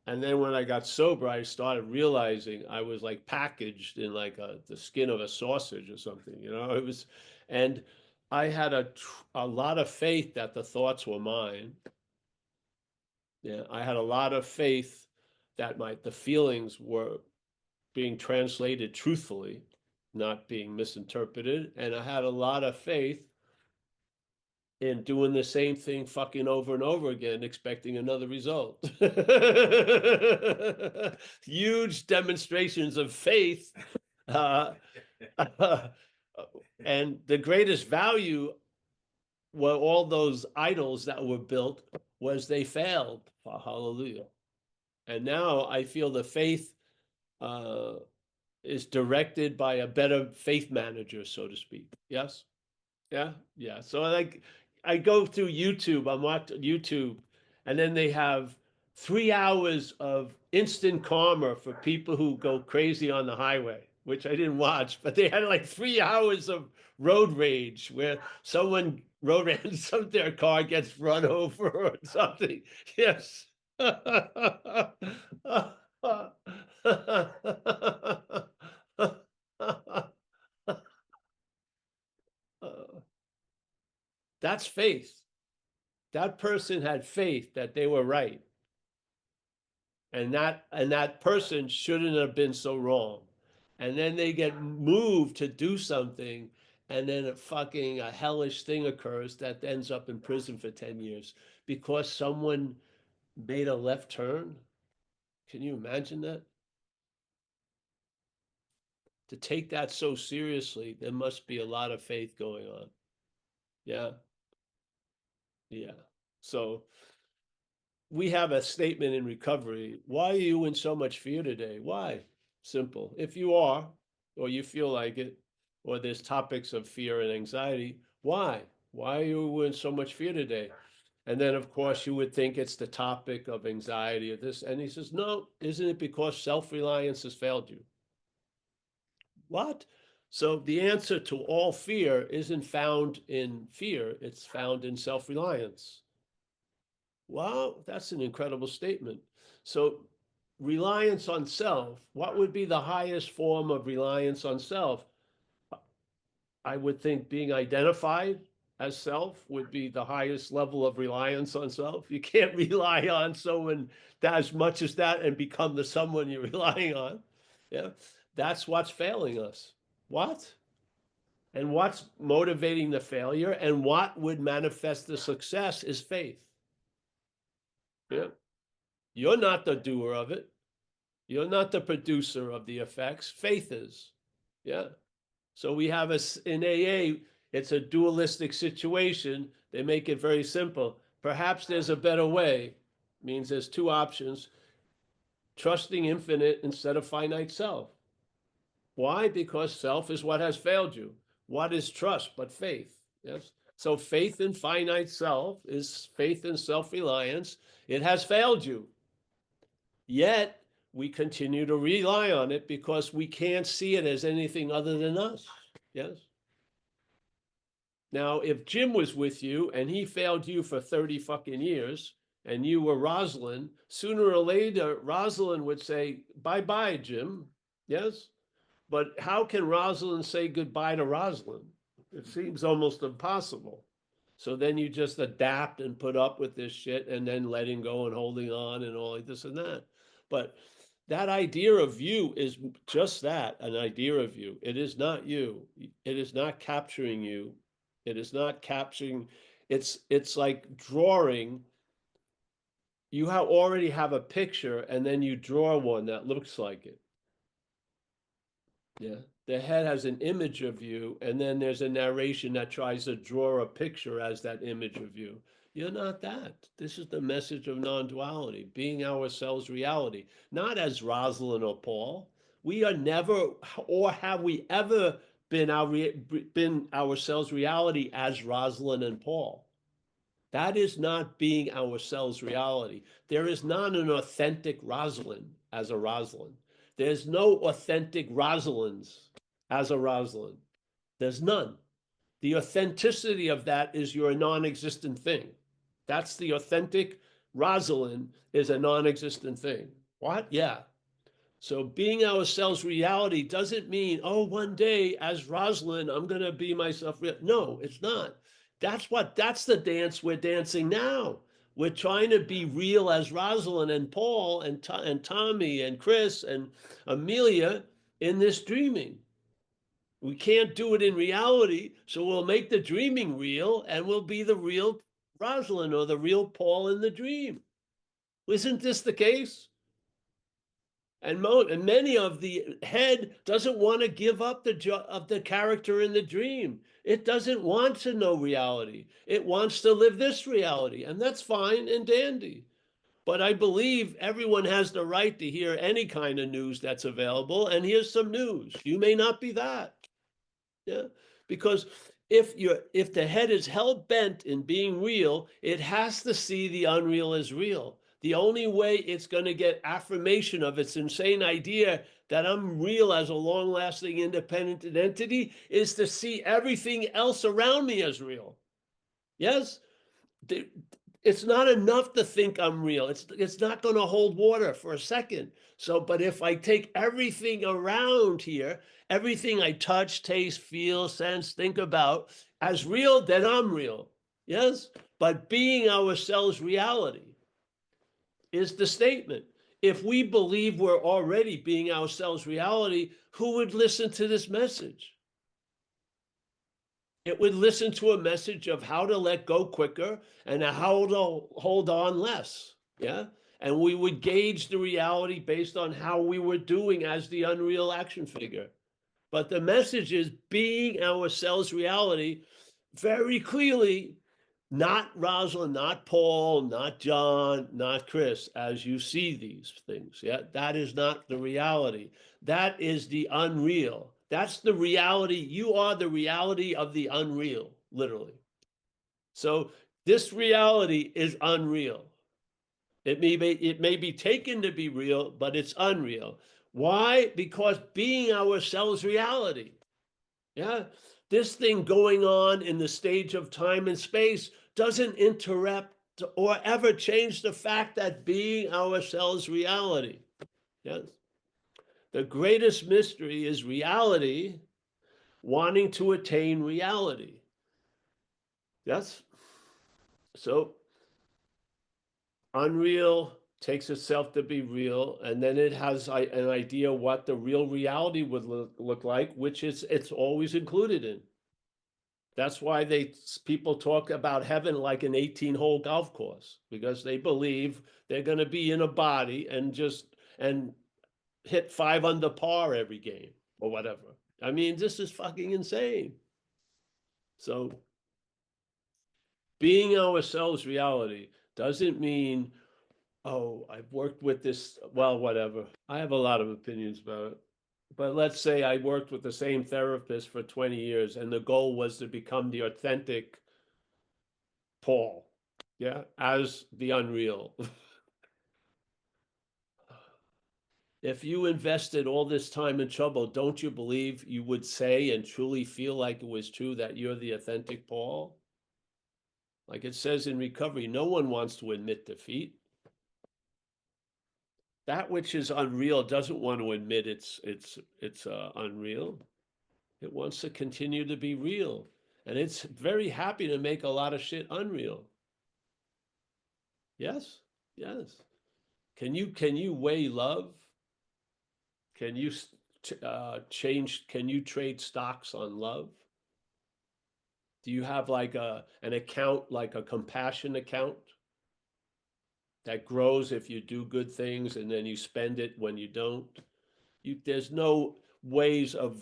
And then when I got sober, I started realizing I was like packaged in like the skin of a sausage or something, you know. It was, and I had a lot of faith that the thoughts were mine. Yeah, I had a lot of faith that the feelings were being translated truthfully, not being misinterpreted, and I had a lot of faith in doing the same thing fucking over and over again, expecting another result. Huge demonstrations of faith. And the greatest value were all those idols that were built was they failed. Hallelujah. And now I feel the faith is directed by a better faith manager, so to speak. Yes? Yeah, yeah. So like I go through YouTube, I'm watching YouTube, and then they have 3 hours of instant karma for people who go crazy on the highway, which I didn't watch, but they had like 3 hours of road rage where someone road rage, their car gets run over or something. Yes. That's faith. That person had faith that they were right. And that person shouldn't have been so wrong. And then they get moved to do something, and then a hellish thing occurs that ends up in prison for 10 years because someone made a left turn. Can you imagine that? To take that so seriously, there must be a lot of faith going on. Yeah. Yeah. So we have a statement in recovery. Why are you in so much fear today? Why? Simple. If you are, or you feel like it, or there's topics of fear and anxiety, why? Why are you in so much fear today? And then, of course, you would think it's the topic of anxiety of this. And he says, no, isn't it because self-reliance has failed you? What? So the answer to all fear isn't found in fear, it's found in self-reliance. Wow, that's an incredible statement. So reliance on self, what would be the highest form of reliance on self? I would think being identified as self would be the highest level of reliance on self. You can't rely on someone that as much as that and become the someone you're relying on. Yeah, that's what's failing us. What? And what's motivating the failure and what would manifest the success is faith. Yeah. You're not the doer of it. You're not the producer of the effects. Faith is. Yeah. So we have in AA, it's a dualistic situation. They make it very simple. Perhaps there's a better way. Means there's two options. Trusting infinite instead of finite self. Why? Because self is what has failed you. What is trust but faith? Yes. So faith in finite self is faith in self-reliance. It has failed you. Yet we continue to rely on it because we can't see it as anything other than us. Yes. Now, if Jim was with you and he failed you for 30 fucking years and you were Rosalind, sooner or later, Rosalind would say, bye-bye, Jim. Yes. But how can Rosalind say goodbye to Rosalind? It seems almost impossible. So then you just adapt and put up with this shit and then letting go and holding on and all this and that. But that idea of you is just that, an idea of you. It is not you. It is not capturing you. It is not capturing. It's like drawing. You already have a picture and then you draw one that looks like it. Yeah. The head has an image of you, and then there's a narration that tries to draw a picture as that image of you. You're not that. This is the message of non-duality, being ourselves reality, not as Rosalind or Paul. We are never, or have we ever been ourselves reality as Rosalind and Paul. That is not being ourselves reality. There is not an authentic Rosalind as a Rosalind. There's no authentic Rosalinds as a Rosalind. There's none. The authenticity of that is you're a non-existent thing. That's the authentic Rosalind is a non-existent thing. What? Yeah. So being ourselves reality doesn't mean, oh, one day as Rosalind, I'm going to be myself. No, it's not. That's the dance we're dancing now. We're trying to be real as Rosalind and Paul and Tommy and Chris and Amelia in this dreaming. We can't do it in reality, so we'll make the dreaming real and we'll be the real Rosalind or the real Paul in the dream. Isn't this the case? And many of the head doesn't want to give up the character in the dream. It doesn't want to know reality. It wants to live this reality, and that's fine and dandy. But I believe everyone has the right to hear any kind of news that's available, and here's some news. You may not be that. Yeah, because if the head is hell-bent in being real, it has to see the unreal as real. The only way it's going to get affirmation of its insane idea that I'm real as a long-lasting independent entity is to see everything else around me as real. Yes? It's not enough to think I'm real. It's not going to hold water for a second. So, but if I take everything around here, everything I touch, taste, feel, sense, think about as real, then I'm real. Yes? But being ourselves reality is the statement. If we believe we're already being ourselves reality, who would listen to this message? It would listen to a message of how to let go quicker and how to hold on less. Yeah. And we would gauge the reality based on how we were doing as the unreal action figure. But the message is being ourselves reality very clearly. Not Rosalind, not Paul, not John, not Chris, as you see these things. Yeah, that is not the reality. That is the unreal. That's the reality. You are the reality of the unreal, literally. So This reality is unreal. It may be taken to be real, but it's unreal. Why? Because being ourselves reality. Yeah. This thing going on in the stage of time and space doesn't interrupt or ever change the fact that being ourselves reality. Yes. The greatest mystery is reality wanting to attain reality. Yes. So unreal takes itself to be real, and then it has an idea what the real reality would look like, which it's always included in. That's why people talk about heaven like an 18-hole golf course, because they believe they're going to be in a body and hit 5 under par every game or whatever. I mean, this is fucking insane. So being ourselves reality doesn't mean, oh, I've worked with this, well, whatever. I have a lot of opinions about it. But let's say I worked with the same therapist for 20 years and the goal was to become the authentic Paul, yeah, as the unreal. If you invested all this time and trouble, don't you believe you would say and truly feel like it was true that you're the authentic Paul? Like it says in recovery, no one wants to admit defeat. That which is unreal doesn't want to admit it's unreal. It wants to continue to be real, and it's very happy to make a lot of shit unreal. Yes, yes. Can you weigh love? Can you change? Can you trade stocks on love? Do you have like an account, like a compassion account that grows if you do good things and then you spend it when you don't? There's no ways of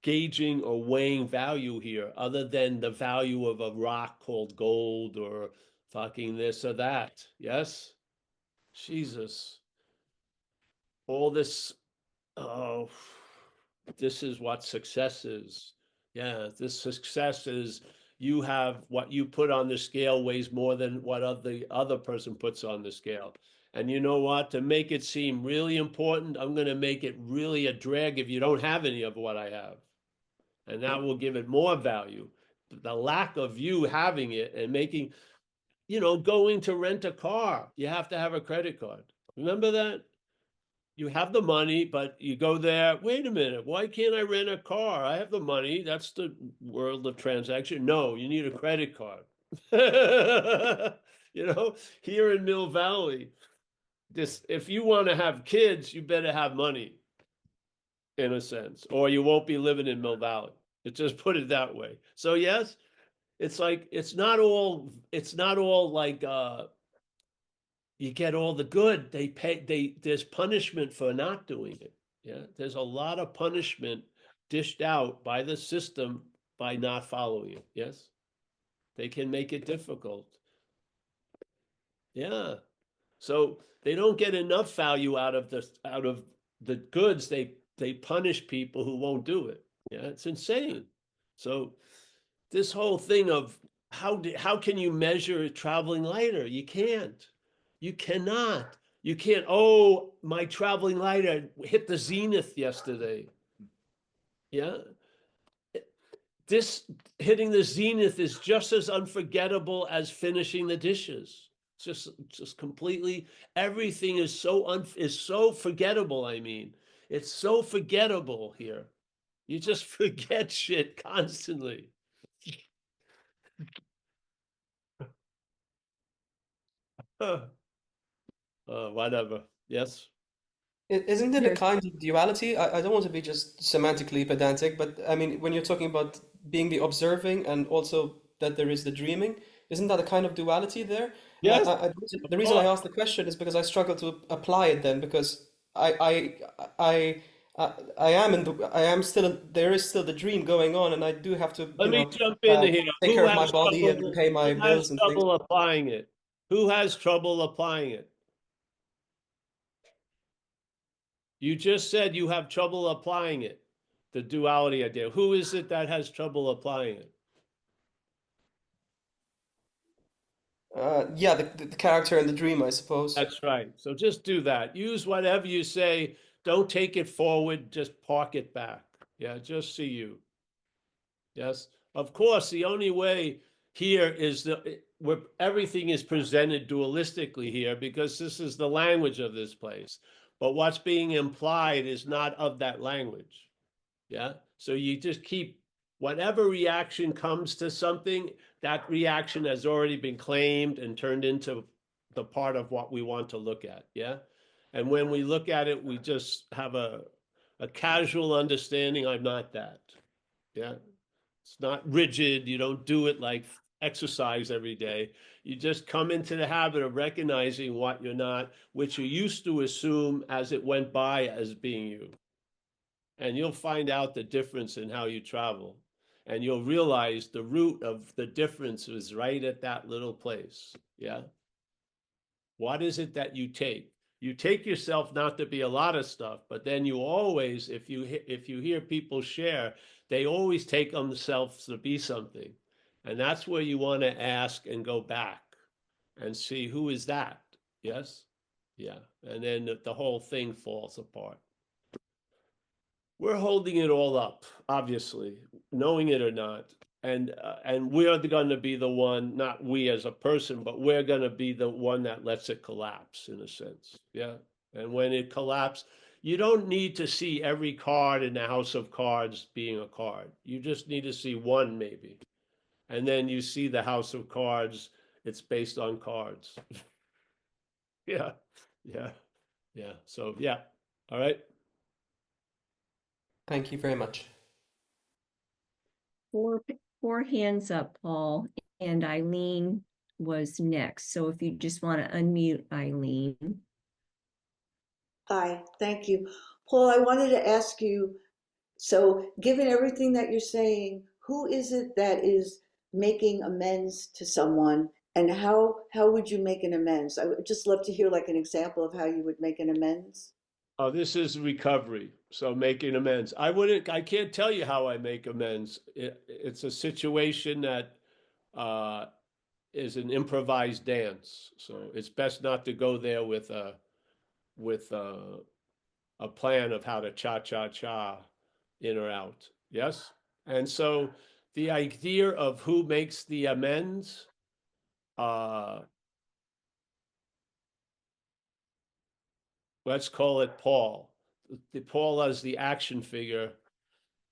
gauging or weighing value here other than the value of a rock called gold or fucking this or that. Yes? Jesus. All this, oh, this is what success is. Yeah, this success is you have what you put on the scale weighs more than what the other person puts on the scale. And you know what? To make it seem really important, I'm going to make it really a drag if you don't have any of what I have. And that will give it more value. The lack of you having it and making, going to rent a car, you have to have a credit card. Remember that? You have the money, but you go there, wait a minute, why can't I rent a car? I have the money. That's the world of transaction. No, you need a credit card. Here in Mill Valley, if you want to have kids, you better have money, in a sense, or you won't be living in Mill Valley. Just put it that way. So yes, it's like it's not all like you get all the good. There's punishment for not doing it. Yeah, there's a lot of punishment dished out by the system by not following it. Yes, they can make it difficult. Yeah, so they don't get enough value out of the goods. They punish people who won't do it. Yeah, it's insane. So this whole thing of how can you measure traveling lighter? You can't. You cannot. You can't. Oh, my traveling lighter hit the zenith yesterday. Yeah. This hitting the zenith is just as unforgettable as finishing the dishes. Just completely. Everything is so forgettable. I mean, it's so forgettable here. You just forget shit constantly. Whatever. Yes. Isn't it a There's kind of duality? I don't want to be just semantically pedantic, but I mean, when you're talking about being the observing and also that there is the dreaming, isn't that a kind of duality there? Yes. The reason I asked the question is because I struggle to apply it then, because I am still, there is still the dream going on, and I do have to, Let me jump in here. take Who care of my has body and trouble? pay my Who has bills and things. trouble applying it? Who has trouble applying it? You just said you have trouble applying it, the duality idea. Who is it that has trouble applying it? Yeah, the character in the dream, I suppose. That's right. So just do that. Use whatever you say. Don't take it forward. Just park it back. Yeah, just see you. Yes. Of course, the only way here is where everything is presented dualistically here because this is the language of this place. But what's being implied is not of that language. Yeah. So you just keep whatever reaction comes to something, that reaction has already been claimed and turned into the part of what we want to look at. Yeah. And when we look at it, we just have a casual understanding. I'm not that. Yeah. It's not rigid. You don't do it like exercise every day. You just come into the habit of recognizing what you're not, which you used to assume as it went by as being you. And you'll find out the difference in how you travel. And you'll realize the root of the difference is right at that little place. Yeah. What is it that you take? You take yourself not to be a lot of stuff, but then you always, if you hear people share, they always take themselves to be something. And that's where you want to ask and go back and see who is that? Yes? Yeah. And then the whole thing falls apart. We're holding it all up, obviously, knowing it or not. And we're going to be the one, not we as a person, but we're going to be the one that lets it collapse in a sense. Yeah. And when it collapses, you don't need to see every card in the house of cards being a card. You just need to see one maybe. And then you see the house of cards, it's based on cards. Yeah. Yeah. Yeah. So, yeah. All right. Thank you very much. Four hands up, Paul, and Eileen was next. So if you just want to unmute Eileen. Hi, thank you. Paul, I wanted to ask you, so given everything that you're saying, who is it that is making amends to someone, and how would you make an amends? I would just love to hear like an example of how you would make an amends. Oh, this is recovery. So making amends. I can't tell you how I make amends. It's a situation that is an improvised dance. So it's best not to go there with a plan of how to cha-cha-cha in or out. Yes? And so the idea of who makes the amends, let's call it Paul. Paul as the action figure,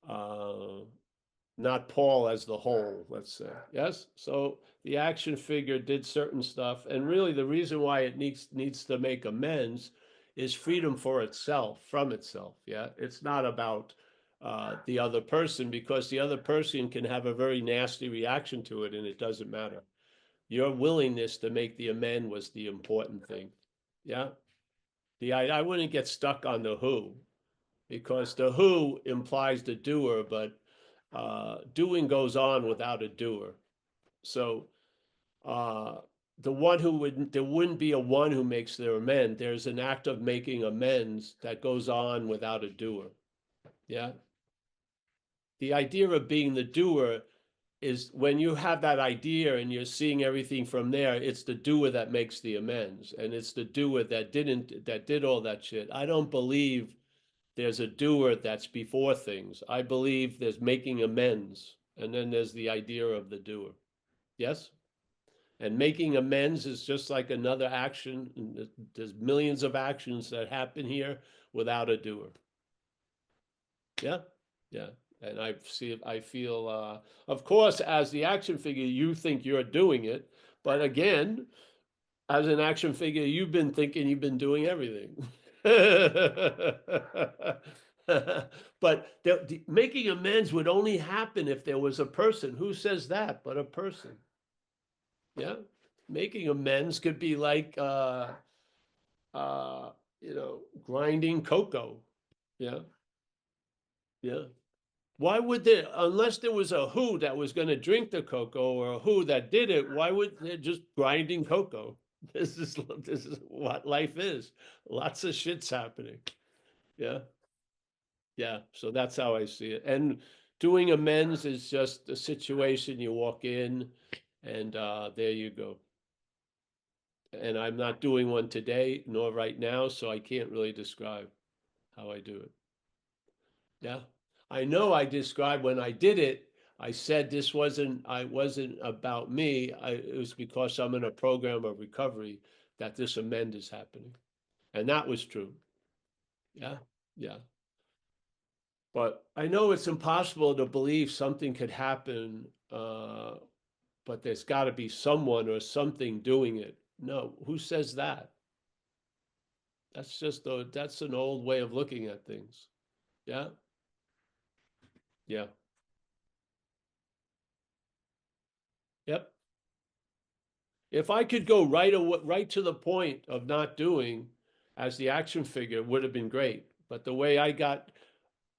not Paul as the whole, let's say. Yes? So the action figure did certain stuff. And really the reason why it needs to make amends is freedom for itself, from itself. Yeah. It's not about the other person, because the other person can have a very nasty reaction to it and it doesn't matter. Your willingness to make the amend was the important thing. Yeah. I wouldn't get stuck on the who, because the who implies the doer, but doing goes on without a doer. So there wouldn't be a one who makes their amend. There's an act of making amends that goes on without a doer. Yeah. The idea of being the doer is when you have that idea and you're seeing everything from there, it's the doer that makes the amends. And it's the doer that did all that shit. I don't believe there's a doer that's before things. I believe there's making amends. And then there's the idea of the doer. Yes? And making amends is just like another action. There's millions of actions that happen here without a doer. Yeah? Yeah. And I feel, of course, as the action figure, you think you're doing it. But again, as an action figure, you've been thinking you've been doing everything. But making amends would only happen if there was a person. Who says that but a person? Yeah. Making amends could be like, grinding cocoa. Yeah. Yeah. Why would there, unless there was a who that was going to drink the cocoa or a who that did it, why would they just grinding cocoa? This is what life is. Lots of shit's happening. Yeah. Yeah. So that's how I see it. And doing amends is just a situation you walk in and there you go. and I'm not doing one today, nor right now, so I can't really describe how I do it. Yeah, I know I described when I did it, I said this wasn't about me. It was because I'm in a program of recovery that this amend is happening. And that was true. Yeah, yeah. But I know it's impossible to believe something could happen, but there's got to be someone or something doing it. No, who says that? That's an old way of looking at things. Yeah, yeah, yep. If I could go right to the point of not doing as the action figure, would have been great. But the way I got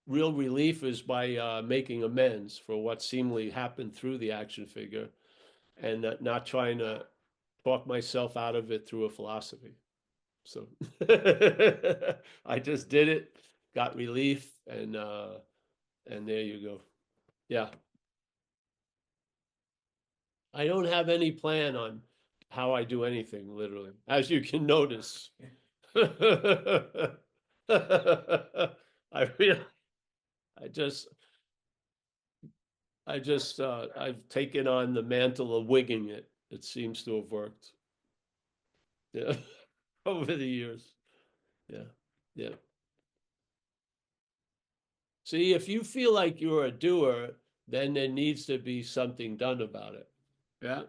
real relief is by making amends for what seemingly happened through the action figure, and not trying to talk myself out of it through a philosophy. So I just did it, got relief, and there you go. Yeah. I don't have any plan on how I do anything, literally, as you can notice. I really, I just, I've taken on the mantle of wigging it. It seems to have worked. Yeah, over the years. Yeah, yeah. See, if you feel like you're a doer, then there needs to be something done about it. Yeah.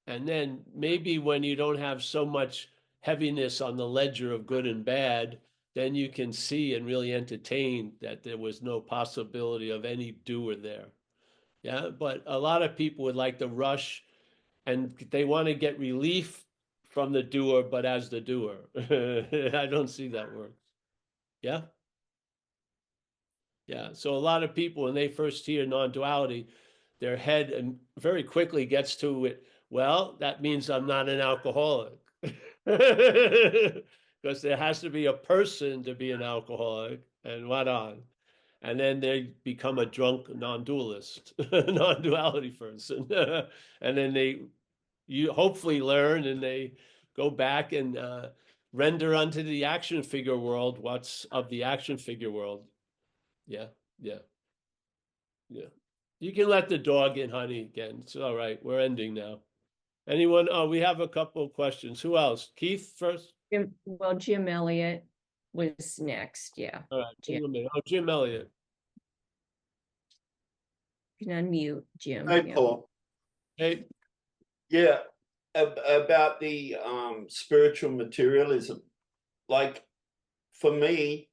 And then maybe when you don't have so much heaviness on the ledger of good and bad, then you can see and really entertain that there was no possibility of any doer there. Yeah. But a lot of people would like to rush and they want to get relief from the doer, but as the doer. I don't see that work. Yeah. Yeah. So a lot of people, when they first hear non-duality, their head and very quickly gets to it. Well, that means I'm not an alcoholic. Because there has to be a person to be an alcoholic, and what on. And then they become a drunk non-dualist, non-duality person. And then you hopefully learn and they go back and render unto the action figure world what's of the action figure world. Yeah, yeah, yeah. You can let the dog in, honey, again. It's all right. We're ending now. Anyone? Oh, we have a couple of questions. Who else? Keith first? Well, Jim Elliott was next. Yeah. All right. Jim. Jim Elliott. You can unmute Jim. Hey, Yeah. Paul. Hey. Yeah, about the spiritual materialism. Like, for me,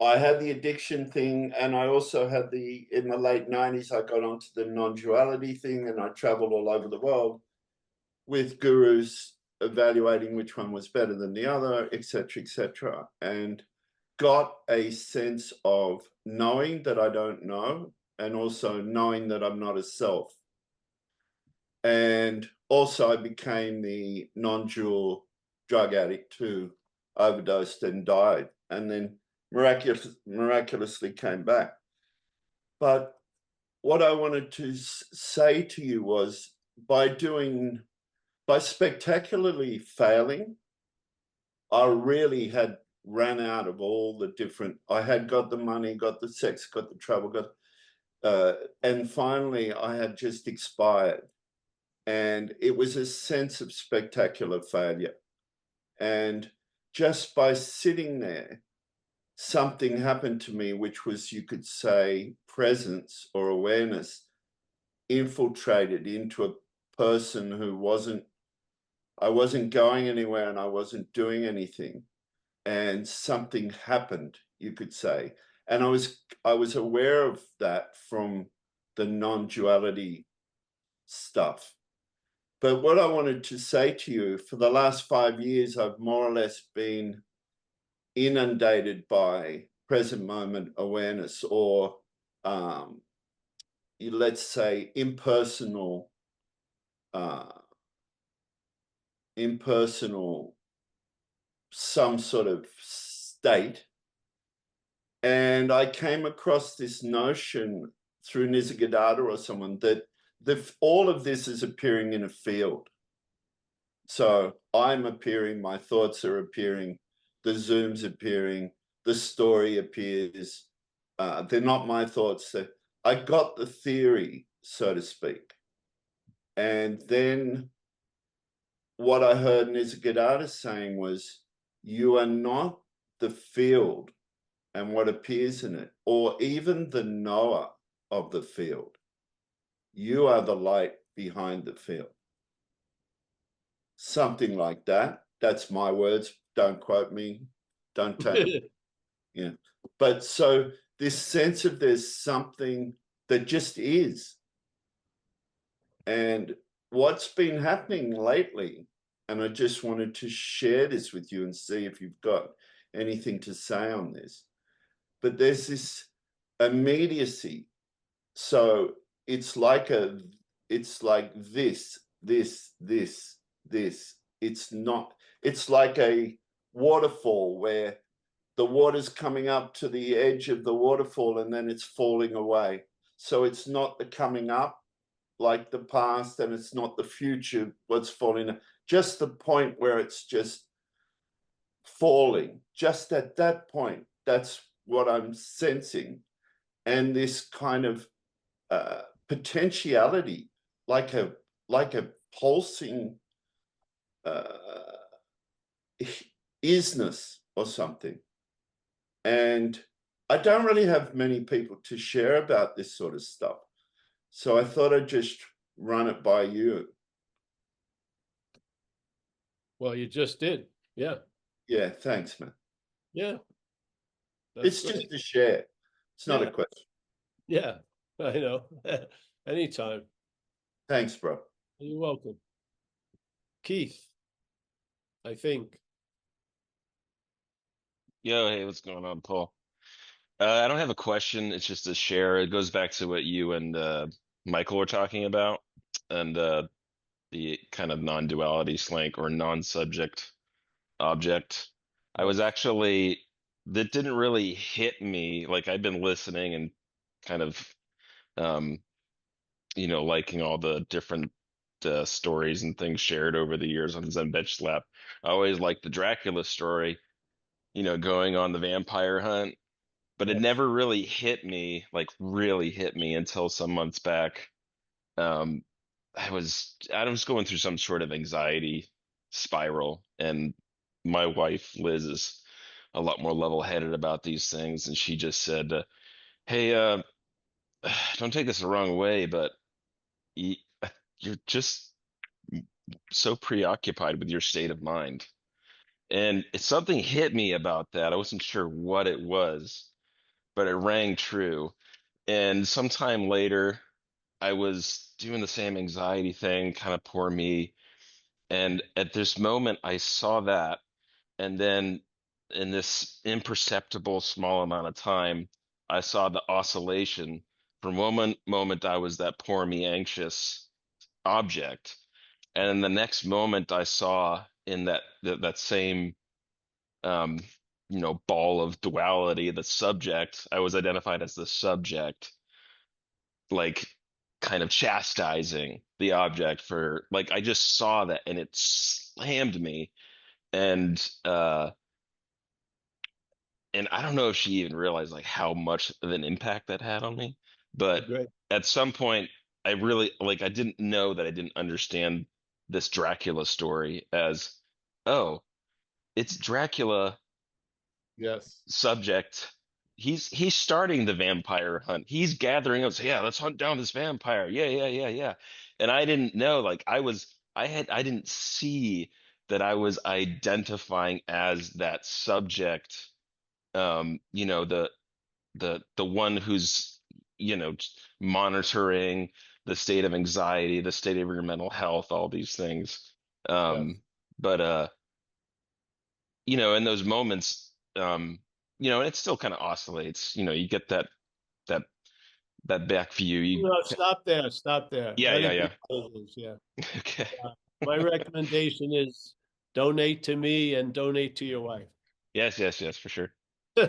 I had the addiction thing, and I also had in the late 90s, I got onto the non-duality thing, and I traveled all over the world with gurus evaluating which one was better than the other, etc., and got a sense of knowing that I don't know, and also knowing that I'm not a self. And also I became the non-dual drug addict who overdosed and died, and then miraculously came back. But what I wanted to say to you was, by spectacularly failing, I really had ran out of all the different, I had got the money, got the sex, got the travel, and finally I had just expired. And it was a sense of spectacular failure. And just by sitting there, something happened to me, which was, you could say, presence or awareness infiltrated into a person who I wasn't going anywhere and I wasn't doing anything. And something happened, you could say. And I was aware of that from the non-duality stuff. But what I wanted to say to you, for the last 5 years, I've more or less been inundated by present moment awareness, or let's say impersonal some sort of state. And I came across this notion through Nisargadatta or someone that all of this is appearing in a field. So I'm appearing, my thoughts are appearing, the Zoom's appearing, the story appears. They're not my thoughts. I got the theory, so to speak. And then what I heard Nisargadatta saying was, you are not the field and what appears in it, or even the knower of the field. You are the light behind the field. Something like that. That's my words. Don't quote me. Don't take. Yeah. But so this sense of there's something that just is. And what's been happening lately, and I just wanted to share this with you and see if you've got anything to say on this. But there's this immediacy. So it's like this. It's not, it's like a waterfall where the water's coming up to the edge of the waterfall and then it's falling away. So it's not the coming up like the past, and it's not the future, what's falling, just the point where it's just falling, just at that point. That's what I'm sensing. And this kind of potentiality, like a pulsing isness or something. And I don't really have many people to share about this sort of stuff. So I thought I'd just run it by you. Well, you just did. Yeah. Yeah, thanks, man. Yeah. It's just a share. It's not a question. Yeah, I know. Anytime. Thanks, bro. You're welcome. Keith, I think. Yo, hey, what's going on, Paul? I don't have a question. It's just a share. It goes back to what you and Michael were talking about, and the kind of non-duality slank or non-subject object. I was actually, that didn't really hit me. Like I've been listening and kind of, um, liking all the different stories and things shared over the years on Zen Bench Slap. I always liked the Dracula story, going on the vampire hunt, but it never really hit me, like really hit me until some months back. Um, I was going through some sort of anxiety spiral, and my wife Liz is a lot more level-headed about these things, and she just said, "Hey, don't take this the wrong way, but y- you're just so preoccupied with your state of mind." And something hit me about that. I wasn't sure what it was, but it rang true. And sometime later, I was doing the same anxiety thing, kind of poor me. And at this moment, I saw that. And then in this imperceptible small amount of time, I saw the oscillation. From one moment, I was that poor me anxious object. And then the next moment, I saw in that same um, ball of duality, the subject, I was identified as the subject, like kind of chastising the object for, like, I just saw that and it slammed me. And and I don't know if she even realized like how much of an impact that had on me. But Great. at some point, I really, like, I didn't know that I didn't understand this Dracula story as, oh, it's Dracula Yes. subject. He's starting the vampire hunt. He's gathering us. Yeah, let's hunt down this vampire. Yeah, yeah, yeah, yeah. And I didn't know, like, I didn't see that I was identifying as that subject. The one who's, monitoring the state of anxiety, the state of your mental health, all these things. Yes. But in those moments, and it still kind of oscillates. You get that that back view. No, stop there. Stop there. Yeah, Let yeah, it be yeah. what it is. Yeah. Okay. My recommendation is donate to me and donate to your wife. Yes, yes, yes, for sure. You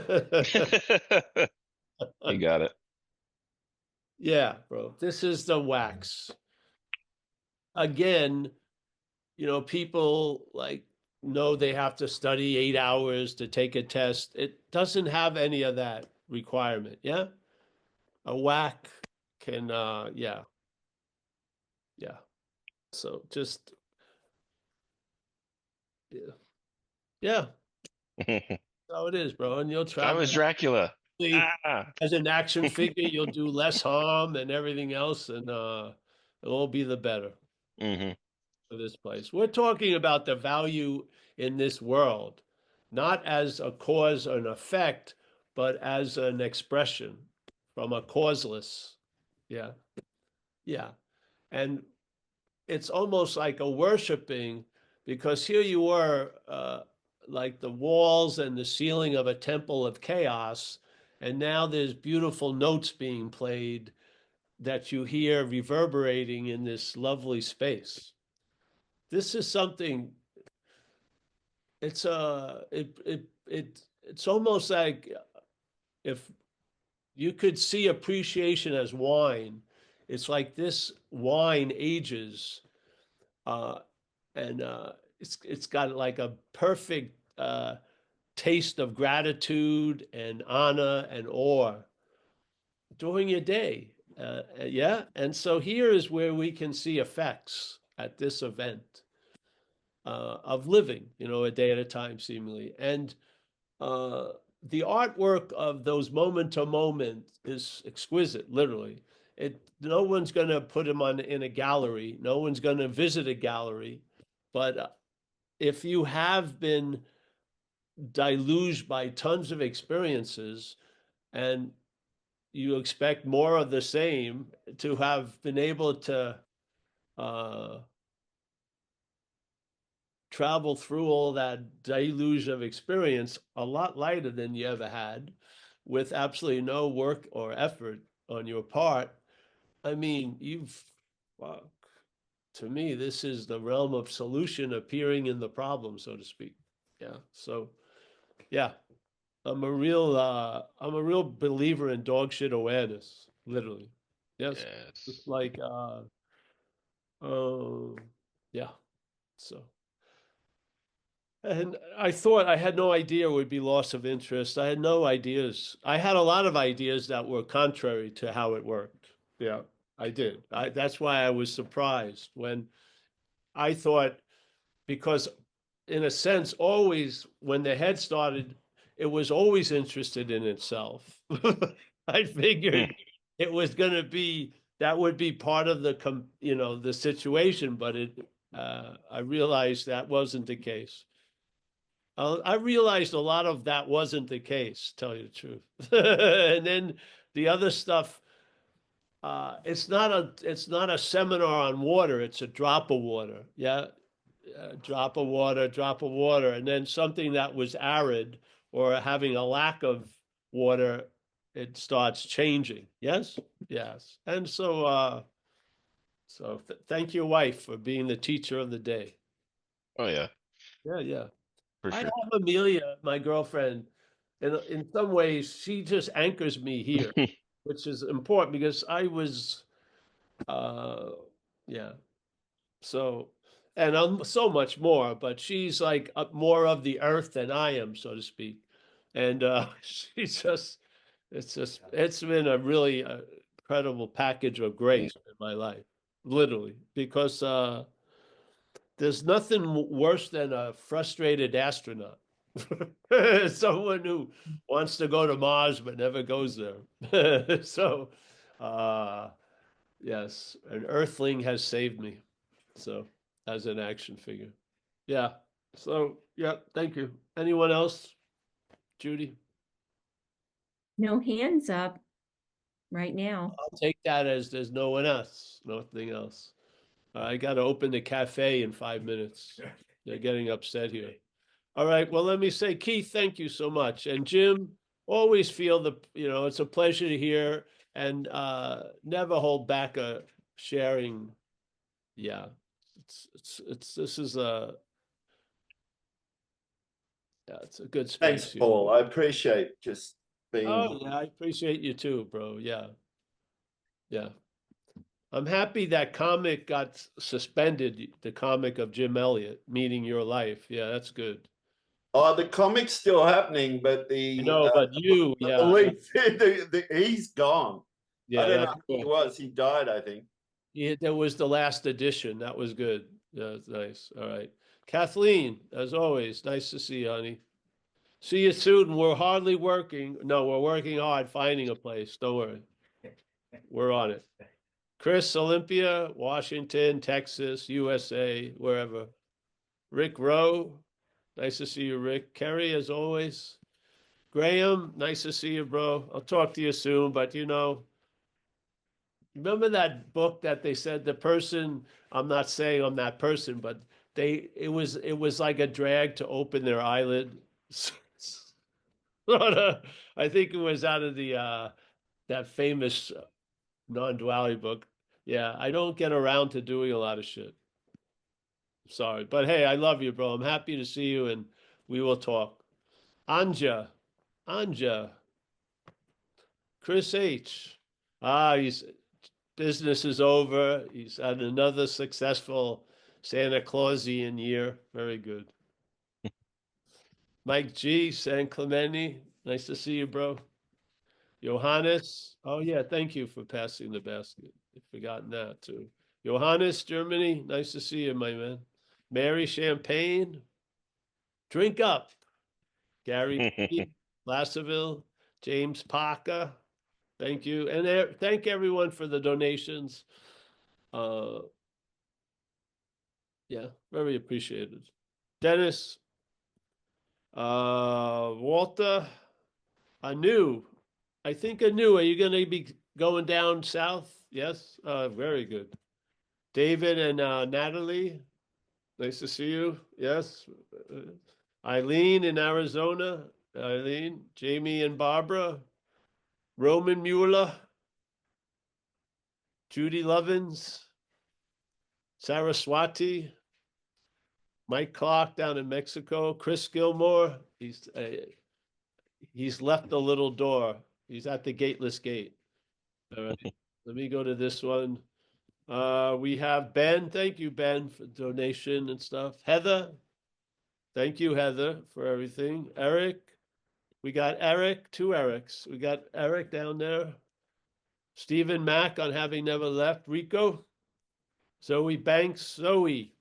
got it. Yeah, bro. This is the wax. Again, you know, people like know they have to study 8 hours to take a test. It doesn't have any of that requirement. Yeah. A whack can, yeah. Yeah. So just, yeah. Yeah. So it is, bro. And you'll If I travel was Dracula. Ah. as an action figure, you'll do less harm and everything else, and it'll all be the better Hmm. for this place. We're talking about the value in this world, not as a cause or an effect, but as an expression from a causeless. Yeah. Yeah. And it's almost like a worshiping, because here you were, like the walls and the ceiling of a temple of chaos, and now there's beautiful notes being played that you hear reverberating in this lovely space. This is something. It's almost like if you could see appreciation as wine. It's like this wine ages, uh, and it's got like a perfect taste of gratitude and honor and awe during your day. Yeah, and so here is where we can see effects at this event of living, you know, a day at a time, seemingly, and uh, the artwork of those moment to moment is exquisite, literally. No one's going to put them on in a gallery. No one's going to visit a gallery, but if you have been deluged by tons of experiences and you expect more of the same, to have been able to uh, travel through all that deluge of experience a lot lighter than you ever had, with absolutely no work or effort on your part. I mean, fuck, to me, this is the realm of solution appearing in the problem, so to speak. Yeah. So, yeah, I'm a real believer in dog shit awareness, literally. Yes. Yes. It's like, yeah. So, and I thought I had no idea it would be loss of interest. I had no ideas. I had a lot of ideas that were contrary to how it worked. Yeah, I did. That's why I was surprised when I thought, because in a sense, always when the head started, it was always interested in itself. I figured it was going to be, that would be part of the, the situation, but I realized that wasn't the case. I realized a lot of that wasn't the case, tell you the truth. And then the other stuff, it's not a seminar on water, it's a drop of water. Yeah. Drop of water, drop of water. And then something that was arid or having a lack of water, it starts changing. Yes? Yes. And so, thank your wife for being the teacher of the day. Oh yeah, Yeah, yeah. for I sure. have Amelia, my girlfriend, and in some ways, she just anchors me here, which is important because I was, uh, yeah. So, and I'm so much more, but she's like more of the earth than I am, so to speak. And she's just, it's been a really incredible package of grace in my life, literally, because there's nothing worse than a frustrated astronaut. Someone who wants to go to Mars but never goes there. So, yes, an earthling has saved me. So, as an action figure. Yeah. So, yeah, thank you. Anyone else? Judy? No hands up right now. I'll take that as there's no one else, nothing else. I got to open the cafe in 5 minutes. They're getting upset here. All right. Well, let me say, Keith, thank you so much. And Jim, always feel it's a pleasure to hear, and never hold back a sharing. Yeah. This is it's a good space Thanks, here. Paul. I appreciate just being. Oh, yeah, I appreciate you too, bro. Yeah. Yeah. I'm happy that comic got suspended, the comic of Jim Elliot, Meeting Your Life. Yeah, that's good. Oh, the comic's still happening, but the No, but you, yeah. he's gone. Yeah, I don't know that's who he cool. was. He died, I think. Yeah, that was the last edition. That was good. Yeah, that's nice. All right. Kathleen, as always, nice to see you, honey. See you soon. We're hardly working. No, we're working hard finding a place. Don't worry. We're on it. Chris, Olympia, Washington, Texas, USA, wherever. Rick Rowe, nice to see you, Rick. Kerry, as always. Graham, nice to see you, bro. I'll talk to you soon, but remember that book that they said the person, I'm not saying I'm that person, but it was like a drag to open their eyelid. I think it was out of the that famous non-duality book. Yeah, I don't get around to doing a lot of shit. Sorry, but hey, I love you, bro. I'm happy to see you, and we will talk. Anja, Chris H. His business is over. He's had another successful Santa Clausian year. Very good. Mike G, San Clemente. Nice to see you, bro. Johannes. Oh, yeah. Thank you for passing the basket. I've forgotten that, too. Johannes, Germany. Nice to see you, my man. Mary Champagne. Drink up. Gary P. Placerville. James Parker. Thank you. And thank everyone for the donations. Yeah, very appreciated. Dennis, Walter, Anu. I think Anu, are you going to be going down south? Yes, very good. David and Natalie, nice to see you. Yes. Eileen in Arizona. Eileen, Jamie and Barbara. Roman Mueller. Judy Lovins. Saraswati. Mike Clark down in Mexico. Chris Gilmore. He's left the little door. He's at the gateless gate. All right. Let me go to this one. We have Ben. Thank you, Ben, for donation and stuff. Heather. Thank you, Heather, for everything. Eric. We got Eric, two Erics. We got Eric down there. Stephen Mack on having never left. Rico. Zoe Banks. Zoe.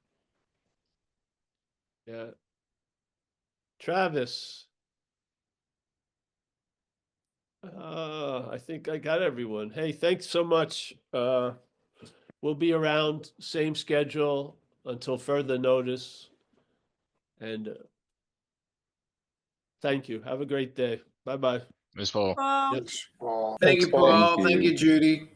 Yeah. Travis. I think I got everyone. Hey, thanks so much. We'll be around, same schedule until further notice. And thank you. Have a great day. Bye-bye. Miss Paul. Yes. Paul. Thank you, Paul. Paul. Thank you, Judy.